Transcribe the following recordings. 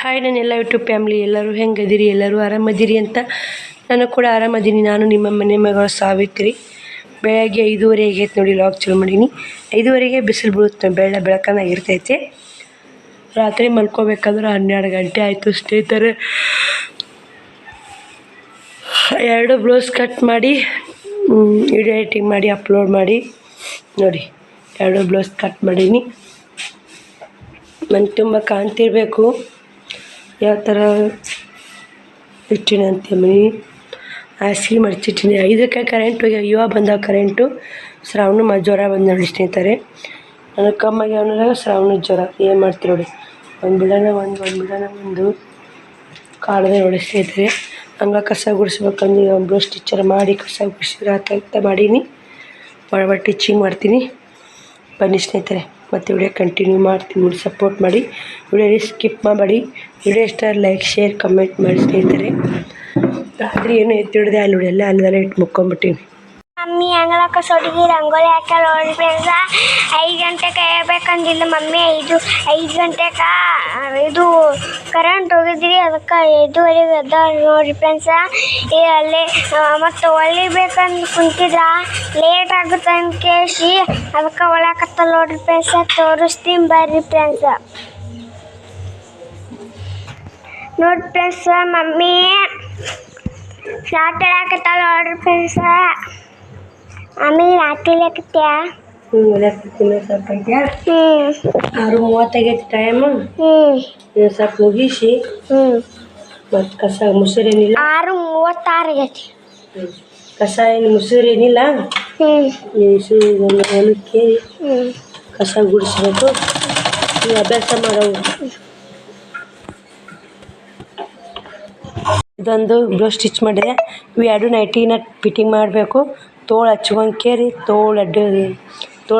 Hi ನನ್ನೆಲ್ಲ YouTube family ಎಲ್ಲರೂ ಹೆಂಗದಿರಿ, ಎಲ್ಲರೂ ಆರಾಮದಿರಿ ಅಂತ. ನಾನು ಕೂಡ ಆರಾಮದೀನಿ. ನಾನು ನಿಮ್ಮ ಮನೆ ಮಗಳು ಸಾವಿತ್ರಿ. ಬೆಳಗ್ಗೆ 5:30 ಆಗೈತೆ ನೋಡಿ, ಲಾಗ್ ಚಾಲು ಮಾಡೀನಿ. 5:30ಗೆ ಬಿಸಿಲು ಬೀಳುತ್ತೆ, ಬೆಳಕನ್ನಾಗಿರ್ತೈತೆ. ರಾತ್ರಿ ಮಲ್ಕೋಬೇಕಾದ್ರೆ 12 ಗಂಟೆ ಆಯಿತು ಸ್ನೇಹಿತರೆ. 2 ಬ್ಲೌಸ್ ಕಟ್ ಮಾಡಿ ವಿಡಿಯೋ ಎಡಿಟಿಂಗ್ ಮಾಡಿ ಅಪ್ಲೋಡ್ ಮಾಡಿ ನೋಡಿ. 2 ಬ್ಲೌಸ್ ಕಟ್ ಮಾಡೀನಿ. ಮನೆ ತುಂಬ ಕಾಣ್ತಿರ್ಬೇಕು ಯಾವ ಥರ ಇಟ್ಟಿನಿ ಅಂತ. ಮನೆ ಹಾಸಿಗೆ ಮಡ್ಚಿಟ್ಟಿನಿ. 5ಕ್ಕೆ ಕರೆಂಟ್ ಹೋಗಿ ಇವಾಗ ಬಂದಾಗ ಕರೆಂಟು. ಶ್ರಾವಣ ಜ್ವರ ಬಂದು ನೋಡಿ ಸ್ನೇಹಿತರೆ. ನನಗೆ ಕಮ್ಮಾಗಿ ಅವನಾಗ ಶ್ರಾವಣ ಜ್ವರ. ಏನು ಮಾಡ್ತೀವಿ ನೋಡಿ, ಒಂದು ಬಿಡೋಣ ಒಂದು ಕಾಡದೆ ನೋಡಿ ಸ್ನೇಹಿತರೆ. ಹಂಗೆ ಕಸ ಗುಡಿಸ್ಬೇಕಂದು ಒಂದು ಸ್ಟಿಚ್ಚರ್ ಮಾಡಿ ಕಸ ಗುಡಿಸಿದ್ರೆ ಅಂತ ಮಾಡೀನಿ. ಒಳಗೆ ಟಿಚಿಂಗ್ ಮಾಡ್ತೀನಿ. ಬನ್ನಿ ಸ್ನೇಹಿತರೆ, ಮತ್ತು ವಿಡಿಯೋ ಕಂಟಿನ್ಯೂ ಮಾಡ್ತೀನಿ. ಸಪೋರ್ಟ್ ಮಾಡಿ, ವಿಡಿಯೋ ಸ್ಕಿಪ್ ಮಾಡಬೇಡಿ. ವಿಡಿಯೋ ಇಷ್ಟ ಲೈಕ್ ಶೇರ್ ಕಮೆಂಟ್ ಮಾಡಿ ಸ್ನೇಹಿತರೆ. ರಾತ್ರಿ ಏನು ಎತ್ತಿಡ್ದೆ ಅಲ್ಲಿ ನೋಡಿ, ಎಲ್ಲ ಅಲ್ಲದೆಲ್ಲ ಇಟ್ಟು ಮುಕ್ಕೊಂಬಿಟ್ಟಿನಿ. ಮಮ್ಮಿ ಅಂಗಳಕ್ಕೆ ಸೊಡಿಗೆ ರಂಗೋಲಿ ಹಾಕಿ ನೋಡಿ ಫ್ರೆಂಡ್ಸ. 5 ಗಂಟೆಗೆ ಹೇಳ್ಬೇಕಂದಿಲ್ಲ ಮಮ್ಮಿ. 5 ಗಂಟೆಗೆ ಇದು ಕರೆಂಟ್ ಹೋಗಿದ್ರಿ, ಅದಕ್ಕೆ 5:30 ಎದ್ದ ನೋಡಿ ಫ್ರೆಂಡ್ಸ. ಅಲ್ಲಿ ಮತ್ತು ಹೊಲಿಬೇಕಂದು ಕುಂತಿದ್ರ ಲೇಟ್ ಆಗುತ್ತೆ ಅಂತ ಕೇಳಿಸಿ ಅದಕ್ಕೆ ಹೊಳಕತ್ತ ನೋಡ್ರಿ ಫ್ರೆಂಡ್ಸ. ತೋರಿಸ್ತೀನಿ ಬರ್ರಿ ಫ್ರೆಂಡ್ಸ. ನೋಡಿ ಫ್ರೆಂಡ್ಸ, ಮಮ್ಮಿ ಶಾರ್ಟ್ ಹೇಳಕತ್ತ ನೋಡ್ರಿ ಫ್ರೆಂಡ್ಸ. ಮಮ್ಮಿ ರಾತ್ರಿ ಲೆಕ್ಕತ್ಯಾ 6:30 ಆಗೈತಿ ಟೈಮು. ಸ್ವಲ್ಪ ಮುಗಿಸಿ ಮತ್ತು ಕಸ ಮುಸುರೇನಿಲ್ಲ. 6:36 ಆಗೈತಿ. ಕಸ ಏನು ಮುಸುರೇನಿಲ್ಲ. ಹೊಲಕ್ಕೆ ಕಸ ಗುಡಿಸ್ಬೇಕು. ನೀವು ಅಭ್ಯಾಸ ಮಾಡೋವು. ಇದೊಂದು ಬ್ಲೌಸ್ ಸ್ಟಿಚ್ ಮಾಡಿದೆ. ಇವು 2 ನೈಟಿನ ಫಿಟ್ಟಿಂಗ್ ಮಾಡಬೇಕು. ತೋಳು ಹಚ್ಕೊಂಡು ಕೇರಿ ತೋಳು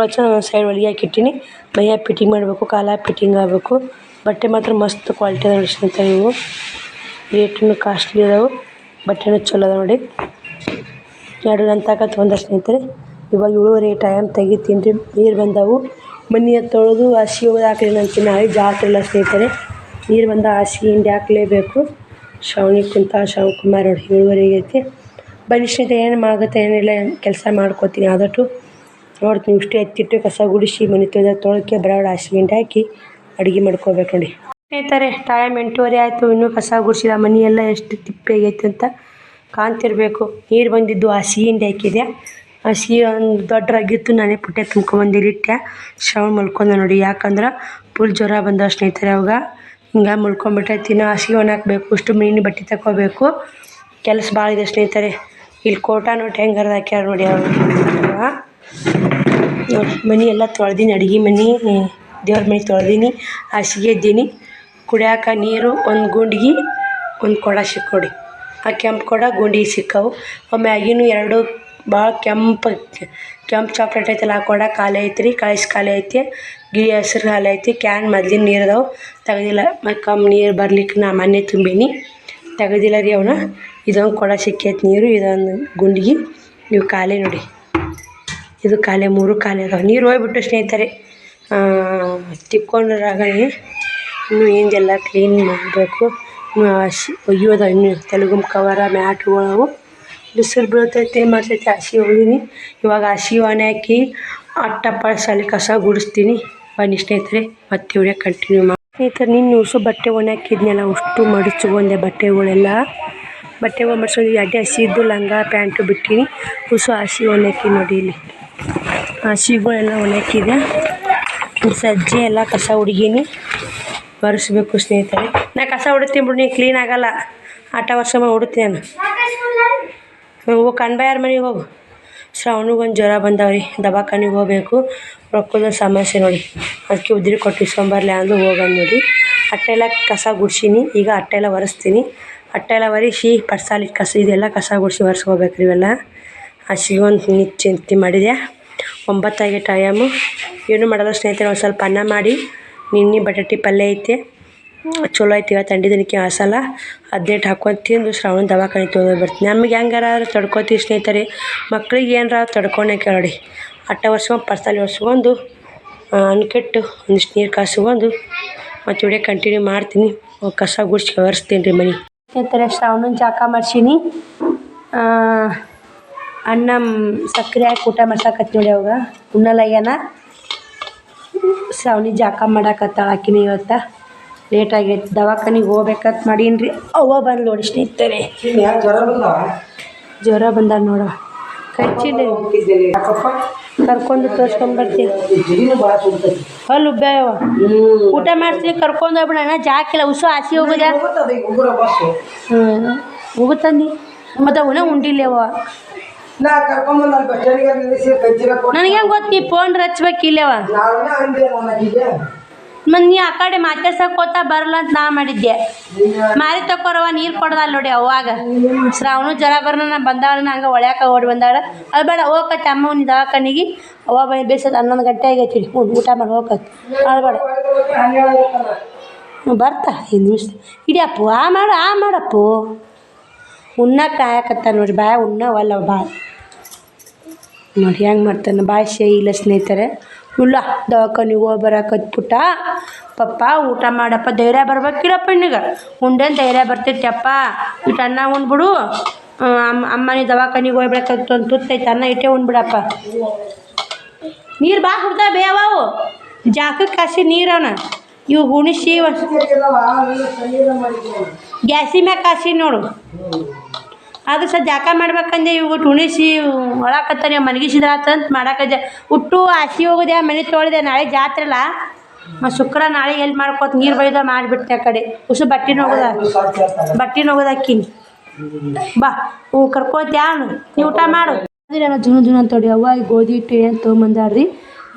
ಹಚ್ಚ ಒಂದು ಸೈಡ್ ಹೊಲಿಗೆ ಹಾಕಿಟ್ಟಿನಿ. ಮೈಯ ಫಿಟ್ಟಿಂಗ್ ಮಾಡಬೇಕು, ಕಾಲ ಫಿಟ್ಟಿಂಗ್ ಆಗಬೇಕು. ಬಟ್ಟೆ ಮಾತ್ರ ಮಸ್ತ್ ಕ್ವಾಲಿಟಿ ಅದ ನೋಡಿ ಸ್ನೇಹಿತರೆ. ಇವು ರೇಟನ್ನು ಕಾಸ್ಟ್ಲಿ ಅದಾವೆ, ಬಟ್ಟೆನೂ ಚಲೋ ಅದ ನೋಡಿ. 2 ಗಂಟೆ ಒಂದ ಸ್ನೇಹಿತರೆ. ಇವಾಗ 7:30 ಟೈಮ್ ತೆಗಿತೀನಿ ರೀ. ನೀರು ಬಂದವು. ಮನೆ ತೊಳೆದು ಹಸಿ ಹೋಗೋದು ಹಾಕ್ಲಿ ಅಂತೀನಿ. ನಾಳೆ ಜಾತ್ರೆ ಇಲ್ಲ ಸ್ನೇಹಿತರೆ. ನೀರು ಬಂದ ಹಾಸಿಗೆ ಹಿಂಡಿ ಹಾಕಲೇಬೇಕು. ಶ್ರಾವಣಿ ಕುಮಾರ್ ನೋಡಿ 7:30 ಆಗೈತಿ. ಬನ್ನಿ ಸ್ನೇಹಿತರೆ, ಏನು ಆಗುತ್ತೆ ಏನಿಲ್ಲ ಕೆಲಸ ಮಾಡ್ಕೋತೀನಿ. ಆದಷ್ಟು ನೋಡ್ತೀನಿ. ಇಷ್ಟು ಎತ್ತಿಟ್ಟು ಕಸ ಗುಡಿಸಿ ಮನೆ ತೊಳಕ್ಕೆ ಬರೋಣ. ಹಾಸಿಗೆ ಹಿಂಡಿ ಹಾಕಿ ಅಡುಗೆ ಮಾಡ್ಕೋಬೇಕು ನೋಡಿ ಸ್ನೇಹಿತರೆ. ಟೈಮ್ 8:30 ಆಯಿತು. ಇನ್ನೂ ಕಸ ಗುಡಿಸಿದ. ಮನೆ ಎಲ್ಲ ಎಷ್ಟು ತಿಪ್ಪೆ ಆಗೈತೆ ಅಂತ ಕಾಣ್ತಿರ್ಬೇಕು. ನೀರು ಬಂದಿದ್ದು ಹಾಸಿಗೆ ಹಿಂಡಿ ಹಾಕಿದೆ. ಹಾಸಿಗೆ ಒಂದು ದೊಡ್ಡ ರಾಗಿತ್ತು, ನಾನೇ ಪುಟ್ಟೆ ತುಂಬ್ಕೊಂಬಂದಿಟ್ಟೆ. ಶ್ರಾವಣ ಮಲ್ಕೊಂಡ ನೋಡಿ. ಯಾಕಂದ್ರೆ ಫುಲ್ ಜ್ವರ ಬಂದ ಸ್ನೇಹಿತರೆ. ಅವಾಗ ಹಿಂಗೆ ಮಲ್ಕೊಂಡ್ಬಿಟ್ಟೈತಿ. ಇನ್ನೂ ಹಾಸಿಗೆ ಒಣ ಹಾಕಬೇಕು. ಇಷ್ಟು ಮೀನು ಬಟ್ಟೆ ತಗೋಬೇಕು. ಕೆಲಸ ಭಾಳ ಇದೆ ಸ್ನೇಹಿತರೆ. ಇಲ್ಲಿ ಕೋಟಾ ನೋಟ್ ಹೆಂಗೆ ಹರಿದು ಹಾಕ್ಯಾರ ನೋಡಿ. ಅವ್ರು ನೋಡಿ ಮನೆ ಎಲ್ಲ ತೊಳೆದೀನಿ. ಅಡುಗೆ ಮನೆ, ದೇವ್ರ ಮನೆ ತೊಳೆದೀನಿ. ಹಾಸಿಗೆ ಇದ್ದೀನಿ. ಕುಡಿಯೋಕೆ ನೀರು ಒಂದು ಗುಂಡಿಗೆ ಒಂದು ಕೊಡ ಸಿಕ್ಕೊಡಿ. ಆ ಕೆಂಪು ಕೊಡ ಗುಂಡಿಗೆ ಸಿಕ್ಕವು. ಮ್ಯಾಗಿನೂ 2 ಭಾಳ ಕೆಂಪು ಚಾಕ್ಲೇಟ್ ಐತಲ್ಲ, ಆ ಕೊಡ ಖಾಲಿ ಐತ್ರಿ. ಖಾಲಿ ಐತಿ. ಗಿಳಿ ಹಸ್ರು ಖಾಲಿ ಐತಿ. ಕ್ಯಾನ್ ಮೊದ್ಲಿನ ನೀರು ಅದಾವೆ, ತೆಗ್ದಿಲ್ಲ. ಮತ್ತು ನೀರು ಬರ್ಲಿಕ್ಕೆ ನಾ ಮೊನ್ನೆ ತುಂಬೀನಿ, ತೆಗ್ದಿಲ್ಲ ರೀ ಅವನ್ನ. ಇದೊಂದು ಕೊಡ ಸಿಕ್ಕೈತಿ ನೀರು. ಇದೊಂದು ಗುಂಡಿಗೆ. ಇವು ಖಾಲಿ ನೋಡಿ. ಇದು ಖಾಲಿ, 3 ಖಾಲಿ ಅದಾವೆ. ನೀರು ಹೋಗ್ಬಿಟ್ಟು ಸ್ನೇಹಿತರೆ. ತಿಕ್ಕೊಂಡ್ರಾಗನೇ ಇನ್ನೂ ಹಿಂದೆಲ್ಲ ಕ್ಲೀನ್ ಮಾಡಬೇಕು. ಇನ್ನೂ ಒಯ್ಯೋದ. ಇನ್ನೂ ತೆಲುಗು ಕವರ ಮ್ಯಾಟ್ಗಳು ಬಿಸಿಲು ಬೀಳ್ತೈತೆ ಮಾಡ್ತೈತೆ. ಹಾಸಿಗೆ ಹೋಗಿದ್ದೀನಿ. ಇವಾಗ ಹಾಸಿಗೆ ಒಣ ಹಾಕಿ ಅಟ್ಟಪಡಿಸಲಿ ಕಸ ಗುಡಿಸ್ತೀನಿ. ಬನ್ನಿ ಸ್ನೇಹಿತರೆ, ಮತ್ತೆ ವಿಡಿಯೋ ಕಂಟಿನ್ಯೂ ಮಾಡಿ ಸ್ನೇಹಿತರೆ. ನಿನ್ನೆ ಉಸು ಬಟ್ಟೆ ಒಣ ಹಾಕಿದ್ನೆಲ್ಲ ಅಷ್ಟು ಮಡಿಸ್ಕೊಂಡೆ. ಬಟ್ಟೆಗಳು ಮಡಿಸ್ಕೊಂಡು 2 ಹಸಿದ್ದು ಲಂಗ ಪ್ಯಾಂಟು ಬಿಟ್ಟೀನಿ. ಉಸು ಹಾಸಿಗೆ ಒಣ ಹಾಕಿ ನೋಡಿ. ಇಲ್ಲಿ ಹಾಸಿಗೆಗಳೆಲ್ಲ ಒಣ ಹಾಕಿದೆ. ಸಜ್ಜೆ ಎಲ್ಲ ಕಸ ಹುಡುಗೀನಿ, ಒರೆಸ್ಬೇಕು ಸ್ನೇಹಿತರೆ. ನಾ ಕಸ ಹೊಡಿತೀನಿ ಬಿಡು, ನೀನು ಕ್ಲೀನ್ ಆಗಲ್ಲ. ಆಟ ವರ್ಷ ಹೊಡಿತೀನಿ ನಾನು. ಹೋಗಿ ಕಣ್ಬಾಯಾರ ಮನೆಗೆ ಹೋಗು. ಶ್ರಾವಣಿಗೊಂದು ಜ್ವರ ಬಂದವ್ರಿ, ದವಾಖಾನೆಗೆ ಹೋಗಬೇಕು. ರೊಕ್ಕದ ಸಮಸ್ಯೆ ನೋಡಿ. ಅದಕ್ಕೆ ಉದ್ರಿ ಕೊಟ್ಟು ಇಸ್ಕೊಂಬರ್ಲಿ ಅಂದು ಹೋಗಂದು ನೋಡಿ. ಅಟ್ಟೆಲ್ಲ ಕಸ ಗುಡ್ಸೀನಿ. ಈಗ ಅಟ್ಟೆಲ್ಲ ಒರೆಸ್ತೀನಿ. ಅಟ್ಟೆಲ್ಲ ಒರೆಸಿ ಪಡ್ಸಾಲಿ ಕಸ ಇದೆಲ್ಲ ಕಸ ಗುಡಿಸಿ ಒರೆಸ್ಕೋಬೇಕು ರೀ ಇವೆಲ್ಲ. ಹಾಸಿಗೆ ಒಂದು ಚಿಂತೆ ಮಾಡಿದೆ. 9 ಆಗಿ ಟೈಮು. ಏನೂ ಮಾಡೋಲ್ಲ ಸ್ನೇಹಿತರೆ. ಒಂದು ಸ್ವಲ್ಪ ಅನ್ನ ಮಾಡಿ ನಿನ್ನೆ ಬಟಾಟೆ ಪಲ್ಯ ಐತೆ, ಚಲೋ ಐತಿ. ಇವತ್ತು ಥಂಡಿ ದಿನಕ್ಕೆ ಹಾಸಲ್ಲ. 18 ಹಾಕ್ಕೊಂಡು ತಿಂದು ಶ್ರಾವಣ ದವಾಖಾನೆ ತೊಗೊಂಡು ಬರ್ತೀನಿ. ನಮಗೆ ಹೆಂಗಾರ ತಡ್ಕೋತೀವಿ ಸ್ನೇಹಿತರೆ. ಮಕ್ಳಿಗೆ ಏನಾರ ತಡ್ಕೊಳಕ್ಕೆ ನೋಡಿ. ಅಟ್ಟ ಒರೆಸ್ಕೊಂಡು ಪರ್ಸಲ್ಲಿ ಒರೆಸ್ಕೊಂಡು ಅನ್ಕೆಟ್ಟು ಒಂದಿಷ್ಟು ನೀರು ಕಾಸ್ಕೊಂಡು ಮತ್ತು ವಿಡಿಯೋ ಕಂಟಿನ್ಯೂ ಮಾಡ್ತೀನಿ. ಕಸ ಗುಡ್ಸಿ ಒರೆಸ್ತೀನಿ ರೀ ಮನೆ. ಸ್ನೇಹಿತರೆ ಶ್ರಾವಣನ ಜಾಕ ಮಾಡ್ಸೀನಿ. ಅಣ್ಣ ಸಕ್ಕರೆ ಹಾಕಿ ಊಟ ಮಾಡ್ಸಕತ್ತಿ ನೋಡಿ. ಅವಾಗ ಉಣ್ಣಲಾಗ್ಯಾನ. ಶ್ರಾವಣಿ ಜಾಕ ಮಾಡಾಕತ್ತಾಳ ಆಕಿನ ಇವತ್ತು. ಲೇಟ್ ಆಗೈತೆ, ದವಾಖಾನಿಗೆ ಹೋಗ್ಬೇಕಂತ ಮಾಡೀನಿ ರೀ. ಅವ್ವ ಬಂದು ನೋಡಿ ಸ್ನೇಹಿತರೆ. ಜ್ವರ ಬಂದಾಗ ನೋಡ ಕಚ್ಚಿಲ್ಲ ಕರ್ಕೊಂಡು ತೋರ್ಸ್ಕೊಂಡ್ಬರ್ತೀನಿ. ಅಲ್ಲಿ ಉಬ್ಬ್ಯಾವ ಊಟ ಮಾಡ್ತೀನಿ ಕರ್ಕೊಂಡು ಹೋಗ್ಬಿಡೋಣ. ಜಾಕಿಲ್ಲ ಉಸು ಹಾಸಿ ಹೋಗೋದ ಹೋಗುತ್ತಂದು ಮತ್ತು ಅವನ ಉಂಡಿಲ್ಲವ. ನನಗೆ ಗೊತ್ತಿ ಫೋನ್ ಹಚ್ಬೇಕಿಲ್ಲವ. ಮತ್ತು ನೀ ಆ ಕಡೆ ಮಾತಾಡ್ಸಕ್ಕೆ ಹೋತಾ ಬರಲ್ಲ ಅಂತ ನಾ ಮಾಡಿದ್ದೆ. ಮಾರಿ ತಕೋರವ ನೀರು ಕೊಡ್ದಲ್ಲ ನೋಡಿ. ಅವಾಗ ಶ್ರಾವಣ ಜ್ವರ ಬರೋಣ ಬಂದಾಳ ಹಂಗೆ ಒಳ್ಯಾಕ ಓಡಿ ಬಂದಾಳ. ಅದು ಬೇಡ ಹೋಗತ್ತೆ ಅಮ್ಮ ನೀ ದವಾಖಾನಿಗೆ. ಅವ ಬೇಸದ 11 ಗಂಟೆ ಆಗೈತಿ. ಊಟ ಮಾಡಿ ಹೋಗತ್ತೆ. ಅದು ಬೇಡ ಬರ್ತಾ 5 ನಿಮಿಷ ಇಡಿಯಪ್ಪು. ಆ ಮಾಡಪ್ಪು ಉಣ್ಣಕ್ಕೆ ಕಾಯಕತ್ತ ನೋಡಿ. ಬಾಯ ಉಣ್ಣವಲ್ಲ ಬಾಯ್ ನೋಡಿ ಹೆಂಗೆ ಮಾಡ್ತಾನೆ. ಬಾಯ್ ಶೇ ಇಲ್ಲ ಸ್ನೇಹಿತರೆ. ಇಲ್ಲ ದವಾಖಾನಿಗೆ ಹೋಗಿ ಬರಕತ್ಬಿಟ್ಟ. ಪಪ್ಪ ಊಟ ಮಾಡಪ್ಪ, ಧೈರ್ಯ ಬರ್ಬೇಕಿಲ್ಲಪ್ಪ ನಿನಗೆ. ಉಂಡೇನು ಧೈರ್ಯ ಬರ್ತೈತಪ್ಪ. ಇಟ್ಟು ಅನ್ನ ಉಣ್ಬಿಡು. ಅಮ್ಮ ನೀ ದವಾಖಾನಿಗೆ ಹೋಗ್ಬೇಕಂತ ಒಂದು ತುತ್ತೈತೆ ಅನ್ನ ಇಟ್ಟೇ ಉಣ್ಬಿಡಪ್ಪ. ನೀರು ಬಾ ಕುಡ್ತಾ ಬೇವವು. ಜಾಕಕ್ಕೆ ಕಾಸಿ ನೀರವನ ಇವು ಉಣಿಸಿ ಗ್ಯಾಸಿ ಮ್ಯಾಗ ಕಾಸಿ ನೋಡು. ಅದು ಸಹ ಜಾಕ ಮಾಡ್ಬೇಕಂದೆ ಇವು ಉಣಿಸಿ ಒಳಕತ್ತ ನೀವು ಮನಗಿಸಿದ್ರ ಆತಂತ ಮಾಡಾಕಜ್ಜೆ. ಹುಟ್ಟು ಹಸಿ ಹೋಗೋದೆ ಮನೆ ತೊಳೆದೆ. ನಾಳೆ ಜಾತ್ರೆ ಅಲ್ಲ ಮತ್ತು ಶುಕ್ರ ನಾಳೆ ಎಲ್ಲಿ ಮಾಡ್ಕೋತ ನೀರು ಬೈದ ಮಾಡಿಬಿಡ್ತೆ. ಆ ಕಡೆ ಉಸು ಬಟ್ಟೆನ ಹೋಗೋದು ಹಾಕಿನಿ. ಬಾ ಕರ್ಕೋತ್ಯಾನು ನೀ ಊಟ ಮಾಡು. ನಾನು ಜುನು ಅಂತ ನೋಡಿ. ಅವಾಗ ಗೋಧಿ ಹಿಟ್ಟು ಏನು ತೊಗೊಂಬಂದಾಡ್ರಿ.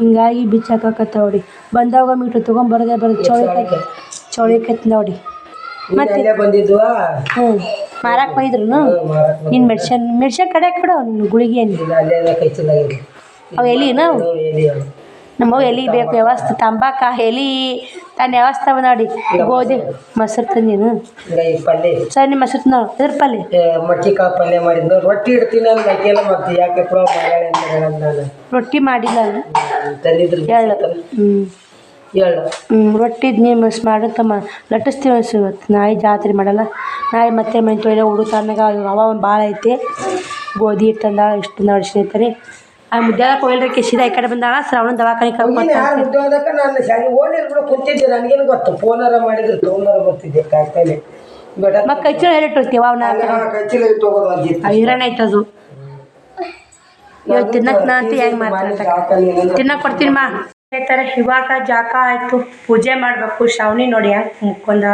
ಹಿಂಗಾಗಿ ಬಿಚ್ಚಾಕತ್ತವಡಿ. ಬಂದಾಗ ಮೀಟ್ರು ತೊಗೊಂಬರೋದೇ ಬರೋದು. ಚೌಳಿಕಾಯಿ ನೋಡಿ. ಮತ್ತೆ ಮಾರಾಕ್ ಬೈದ್ರು. ನೀನು ಮೆಡ್ಸನ್ ಕಡೆ ಕೊಡು ನಿನ್ನ ಗುಳಿಗೆ. ಅವು ಎಲಿ ನಾವು ನಮ್ಮವು ಎಲೆ ಬೇಕು ವ್ಯವಸ್ಥೆ. ತಂಬಾಕ ಎಲೆ ತಾನು ವ್ಯವಸ್ಥೆ ನೋಡಿ. ಗೋಧಿ ಮೊಸರು ತಂದೀನು ಸರ್. ನಿಮ್ಮ ಮೊಸರು ನಾವು ಇದ್ರ ಪಲ್ಯ ಮಟ್ಟಿಕಾಳು ಪಲ್ಯ ಮಾಡಿದ್ದು. ರೊಟ್ಟಿ ಇಡ್ತೀನಿ ಅಂತೆಲ್ಲ ಮತ್ತೆ ಯಾಕೆ ರೊಟ್ಟಿ ಮಾಡಿಲ್ಲ ತಂದಿದ್ರು ರೊಟ್ಟಿ ನೀವು ಮಿಸ್ ಮಾಡಂತ ಲಟ್ಟಿಸ್ತೀವಿ ಇವತ್ತು. ನಾಳೆ ಜಾತ್ರೆ ಮಾಡಲ್ಲ. ನಾಳೆ ಮತ್ತೆ ಮನೆ ತೊಳೆದ ಹುಡುತಾನಾಗ ಅವ ಒಂದು ಭಾಳ ಐತೆ. ಗೋಧಿ ಹಿಟ್ಟು ತಂದಾಳ. ಇಷ್ಟು ತಂದಾಳ ಸ್ನೇಹಿತರೆ. ಆ ಮುದ್ದೆ ಕೊಯ್ಲ್ರಿ ಕೆಸಿದ ಈ ಕಡೆ ಬಂದಾಳ. ಶ್ರಾವಣ ದವಾಖಾನೆ ಕುಂತಿದ್ದೆ. ನನಗೇನು ಗೊತ್ತು ಫೋನಾರ ಮಾಡಿದ್ರು ತೊಗೊಂಡಾರ ಬರ್ತಿದ್ದೆ. ಕಾಯ್ತಾನೆ ಮತ್ತೆ ಕೈಚಲ ಹೇಳಿಟ್ಟಿರ್ತೀವ ಅವನ್ನ ಐರನ್ ಆಯ್ತದು. ಇವತ್ತು ತಿನ್ನಕ್ಕೆ ನಾ ಅಂತ ಹೆಂಗೆ ಮಾಡ್ತಾರೆ ತಿನ್ನಕ್ಕೆ ಕೊಡ್ತೀನಿ ಮಾ. ಸ್ನೇಹಿತರೆ ಇವಾಗ ಜಾಕ ಆಯಿತು. ಪೂಜೆ ಮಾಡಬೇಕು. ಶ್ರಾವಣಿ ನೋಡಿ ಹೆಂಗೆ ಮುಕ್ಕೊಂಡ.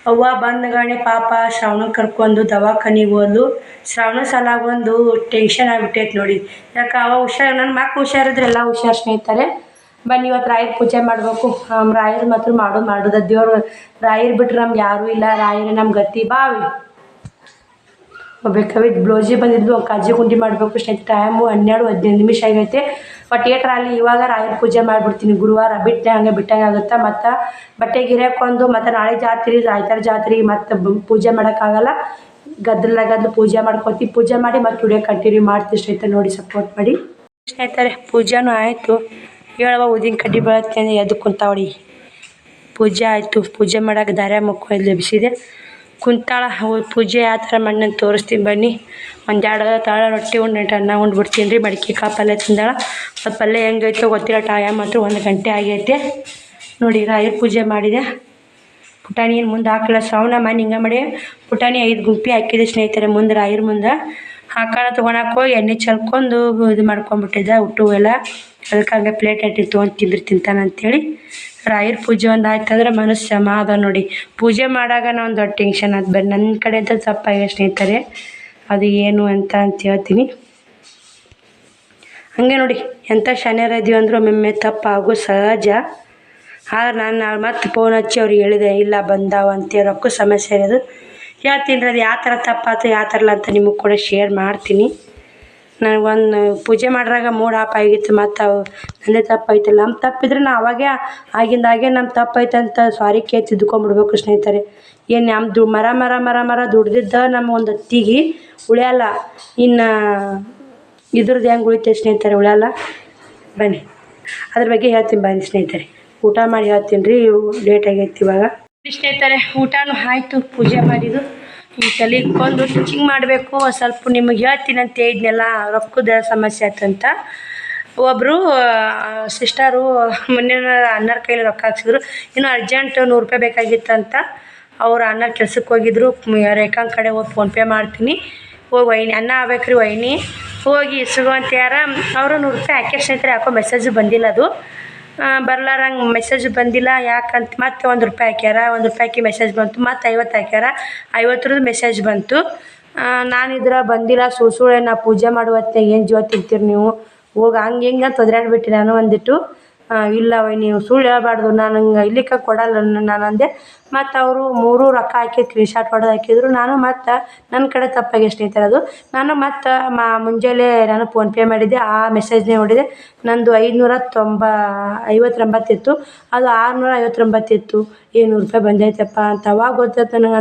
ಅವ್ವ ಬಂದಗಣೆ ಪಾಪ ಶ್ರಾವಣ ಕರ್ಕೊಂಡು ದವಾಖಾನಿಗೆ ಹೋದ್ಲು. ಶ್ರಾವಣ ಸಲಾಗ ಒಂದು ಟೆನ್ಷನ್ ಆಗಿಬಿಟ್ಟೈತೆ ನೋಡಿ. ಯಾಕೆ ಅವ ಹುಷಾರು ನನ್ನ ಮಕ್ಳು ಹುಷಾರಿದ್ರೆ ಎಲ್ಲ ಹುಷಾರು ಸ್ನೇಹಿತರೆ. ಬನ್ನಿ ಇವತ್ತು ರಾಯರ ಪೂಜೆ ಮಾಡಬೇಕು. ರಾಯರು ಮಾತ್ರ ಮಾಡೋದು ದೇವ್ರು. ರಾಯರು ಬಿಟ್ರೆ ನಮ್ಗೆ ಯಾರೂ ಇಲ್ಲ. ರಾಯರೇ ನಮ್ಮ ಗತಿ ಬಾವಿ. ಒಬ್ಬ ಬ್ಲೌಜಿ ಬಂದಿದ್ಲು. ಕಾಜಿ ಗುಂಡಿ ಮಾಡಬೇಕು ಸ್ನೇಹಿತರೆ. ಟೈಮು 12-15 ನಿಮಿಷ ಆಗೈತೆ. ಬಟ್ ಏಟ್ರಲ್ಲಿ ಇವಾಗ ರಾಯರ ಪೂಜೆ ಮಾಡಿಬಿಡ್ತೀನಿ. ಗುರುವಾರ ಬಿಟ್ಟೆ ಹಂಗೆ ಬಿಟ್ಟಂಗೆ ಆಗುತ್ತೆ. ಮತ್ತು ಬಟ್ಟೆ ಗಿರ್ಯಾಕೊಂಡು ಮತ್ತು ನಾಳೆ ಜಾತ್ರೆ ರಾಯ್ತರ ಜಾತ್ರೆಗೆ ಮತ್ತು ಪೂಜೆ ಮಾಡೋಕ್ಕಾಗಲ್ಲ. ಗದ್ದಲು ಪೂಜೆ ಮಾಡ್ಕೊತೀವಿ. ಪೂಜೆ ಮಾಡಿ ಮತ್ತು ವಿಡಿಯೋ ಕಂಟಿನ್ಯೂ ಮಾಡ್ತೀವಿ ಸ್ನೇಹಿತರೆ. ನೋಡಿ ಸಪೋರ್ಟ್ ಮಾಡಿ ಸ್ನೇಹಿತರೆ. ಪೂಜೆನೂ ಆಯಿತು. ಹೇಳುವ ಉದಿನ ಕಡ್ಡಿ ಬೆಳತ್ತೆ ಅಂದರೆ ಎದ್ದು ಕುಂತಾವಡಿ. ಪೂಜೆ ಆಯಿತು. ಪೂಜೆ ಮಾಡೋಕೆ ದಾರ್ಯ ಮುಕ್ಕು ಎಬ್ಬಿಸಿದೆ. ಕುಂತಾಳ. ಪೂಜೆ ಯಾವ ಥರ ಮಣ್ಣನ್ನು ತೋರಿಸ್ತೀನಿ ಬನ್ನಿ. 1-2 ತಾಳ ರೊಟ್ಟಿ ಉಂಡು ಅನ್ನ ಉಂಡ್ಬಿಡ್ತೀನಿ ರೀ. ಮಡಿಕೆ ಕಾಳು ಪಲ್ಯ ತಿಂದಾಳ. ಮತ್ತು ಪಲ್ಯ ಹೆಂಗೈತೋ ಗೊತ್ತಿಲ್ಲ. ಟೈಮ್ ಮಾತ್ರ 1 ಗಂಟೆ ಆಗೈತೆ ನೋಡಿ. ರಾಯರ ಪೂಜೆ ಮಾಡಿದೆ. ಪುಟಾಣಿ ಏನು ಮುಂದೆ ಹಾಕಿಲ್ಲ. ಶ್ರಾವಣ ಮನೆ ಹಿಂಗೆ ಮಾಡಿ ಪುಟಾಣಿ 5 ಗುಂಪಿ ಹಾಕಿದೆ ಸ್ನೇಹಿತರೆ. ಮುಂದೆ ರಾಯರ ಮುಂದೆ ಹಾಕೋಣ ತೊಗೊಳಕ್ಕೆ ಹೋಗಿ ಎಣ್ಣೆ ಚಲ್ಕೊಂಡು ಇದು ಮಾಡ್ಕೊಂಬಿಟ್ಟಿದ್ದೆ ಹುಟ್ಟು ಎಲ್ಲ. ಅದಕ್ಕೆ ಹಂಗೆ ಪ್ಲೇಟ್ ಇಟ್ಟು ತೊಗೊಂಡು ತಿಂತಾನೆ ಅಂಥೇಳಿ. ರಾಯರ ಪೂಜೆ ಒಂದು ಆಯ್ತಂದ್ರೆ ಮನಸ್ಸು ಸಮಾಧಾನ ನೋಡಿ. ಪೂಜೆ ಮಾಡಾಗ ಒಂದು ದೊಡ್ಡ ಟೆನ್ಷನ್ ಅದು ಬರೀ ನನ್ನ ಕಡೆ ಅಂತ ತಪ್ಪಾಗಿದೆ ಸ್ನೇಹಿತರೆ. ಅದು ಏನು ಅಂತ ಹೇಳ್ತೀನಿ. ಹಂಗೆ ನೋಡಿ ಎಂಥ ಶನಿವಾರ ಇದೀವಿ ಅಂದ್ರೆ ಒಮ್ಮೊಮ್ಮೆ ತಪ್ಪಾಗೋ ಸಹಜ. ಆದ್ರೆ ನಾನು ಮತ್ತೆ ಫೋನ್ ಹಚ್ಚಿ ಅವ್ರಿಗೆ ಹೇಳಿದೆ ಇಲ್ಲ ಬಂದಾವ ಅಂತ. ರೊಕ್ಕ ಸಮಸ್ಯೆ ಇರೋದು ಹೇಳ್ತೀನಿ ರೀ. ಅದು ಯಾವ ಥರ ತಪ್ಪಾಯ್ತು ಯಾವ ಥರ ಇಲ್ಲ ಅಂತ ನಿಮಗೆ ಕೂಡ ಶೇರ್ ಮಾಡ್ತೀನಿ. ನನಗೊಂದು ಪೂಜೆ ಮಾಡ್ರಾಗ ಮೂಡ್ ಆಫ್ ಆಗಿತ್ತು. ಮತ್ತು ಅವು ನನ್ನದೇ ತಪ್ಪಾಯ್ತಲ್ಲ. ನಮ್ಮ ತಪ್ಪಿದ್ರೆ ನಾ ಅವಾಗೆ ಆಗಿಂದಾಗೆ ನಮ್ಮ ತಪ್ಪಾಯ್ತು ಅಂತ ಸಾರಿ ಕೇಳಿ ತಿದ್ದುಕೊಂಡ್ಬಿಡ್ಬೇಕು ಸ್ನೇಹಿತರೆ. ಏನು ನಮ್ಮದು ಮರ ದುಡ್ದಿದ್ದ ನಮ್ಮ ಒಂದು ಹೊತ್ತಿಗೆ ಉಳಿಯಲ್ಲ. ಇನ್ನು ಇದ್ರದ್ದು ಹೆಂಗೆ ಉಳಿತೈತೆ ಸ್ನೇಹಿತರೆ ಉಳಿಯಲ್ಲ. ಬನ್ನಿ ಅದ್ರ ಬಗ್ಗೆ ಹೇಳ್ತೀನಿ ಬನ್ನಿ ಸ್ನೇಹಿತರೆ. ಊಟ ಮಾಡಿ ಹೇಳ್ತೀನಿ ರೀ. ಲೇಟ್ ಆಗೈತಿ ಇವಾಗ. ಸ್ನೇಹಿತರೆ ಊಟನೂ ಆಯಿತು, ಪೂಜೆ ಮಾಡಿದ್ದು. ಈ ತಲೆಗೊಂದು ಸ್ಟಿಚಿಂಗ್ ಮಾಡಬೇಕು. ಸ್ವಲ್ಪ ನಿಮಗೆ ಹೇಳ್ತೀನಿ ಅಂತ ಹೇಳಿದ್ನೆಲ್ಲ, ರೊಕ್ಕದ ಸಮಸ್ಯೆ ಆಯ್ತಂತ. ಒಬ್ಬರು ಸಿಸ್ಟರು ಮೊನ್ನೆ ಅಣ್ಣರ ಕೈಲಿ ರೊಕ್ಕ ಹಾಕ್ಸಿದ್ರು. ಇನ್ನು ಅರ್ಜೆಂಟ್ 100 ರೂಪಾಯಿ ಬೇಕಾಗಿತ್ತಂತ. ಅವ್ರು ಅಣ್ಣರ ಕೆಲ್ಸಕ್ಕೆ ಹೋಗಿದ್ರು. ರೇಖಾನ್ ಕಡೆ ಹೋಗಿ ಫೋನ್ಪೇ ಮಾಡ್ತೀನಿ, ಹೋಗಿ ವೈನಿ ಅನ್ನ ಆಗ್ಬೇಕ್ರಿ, ವೈನಿ ಹೋಗಿ ಇಸ್ಕೊಂತ ಯಾರ ಅವರು 100 ರೂಪಾಯಿ ಹಾಕ್ಯಾರ ಸ್ನೇಹಿತರೆ. ಯಾಕೋ ಮೆಸೇಜ್ ಬಂದಿಲ್ಲ, ಅದು ಬರ್ಲಾರಂಗೆ ಮೆಸೇಜ್ ಬಂದಿಲ್ಲ ಯಾಕಂತ ಮತ್ತೆ 1 ರೂಪಾಯಿ ಹಾಕ್ಯಾರ. 1 ರೂಪಾಯಿಗೆ ಮೆಸೇಜ್ ಬಂತು, ಮತ್ತು 50 ಹಾಕ್ಯಾರ. 50 ಮೆಸೇಜ್ ಬಂತು. ನಾನು ಬಂದಿಲ್ಲ ಸುಳ್ಳೆ, ನಾ ಪೂಜೆ ಮಾಡುವತ್ತೆ ಏನು ಜೀವ ತಿಂತೀರಿ ನೀವು, ಹೋಗಿ ಹಂಗೆ ಹಿಂಗೆ ಅಂತ ಒದ್ರಾಡ್ಬಿಟ್ಟು ನಾನು ಒಂದಿಟ್ಟು. ಇಲ್ಲ ನೀವು ಸುಳ್ಳು ಹೇಳ್ಬಾರ್ದು, ನಾನು ಹಂಗೆ ಇಲ್ಲಿಕ್ಕೆ ಕೊಡಲ್ಲ ನಾನು ಅಂದೆ. ಮತ್ತು ಅವರು 3 ರೊಕ್ಕ ಹಾಕಿ ಸ್ಕ್ರೀನ್ ಶಾಟ್ ಹೊಡೆದು ಹಾಕಿದ್ರು. ನಾನು ಮತ್ತು ನನ್ನ ಕಡೆ ತಪ್ಪಾಗಿ ಸ್ನೇಹಿತರೆ ಅದು. ನಾನು ಮತ್ತು ಮುಂಜಾನೆ ನಾನು ಫೋನ್ಪೇ ಮಾಡಿದ್ದೆ, ಆ ಮೆಸೇಜ್ನೇ ನೋಡಿದೆ. ನಂದು 550 ಇತ್ತು, ಅದು 659 ಇತ್ತು. 100 ರೂಪಾಯಿ ಬಂದೈತಪ್ಪ ಅಂತ ಅವಾಗ ಗೊತ್ತಾಯ್ತು ನನಗೆ.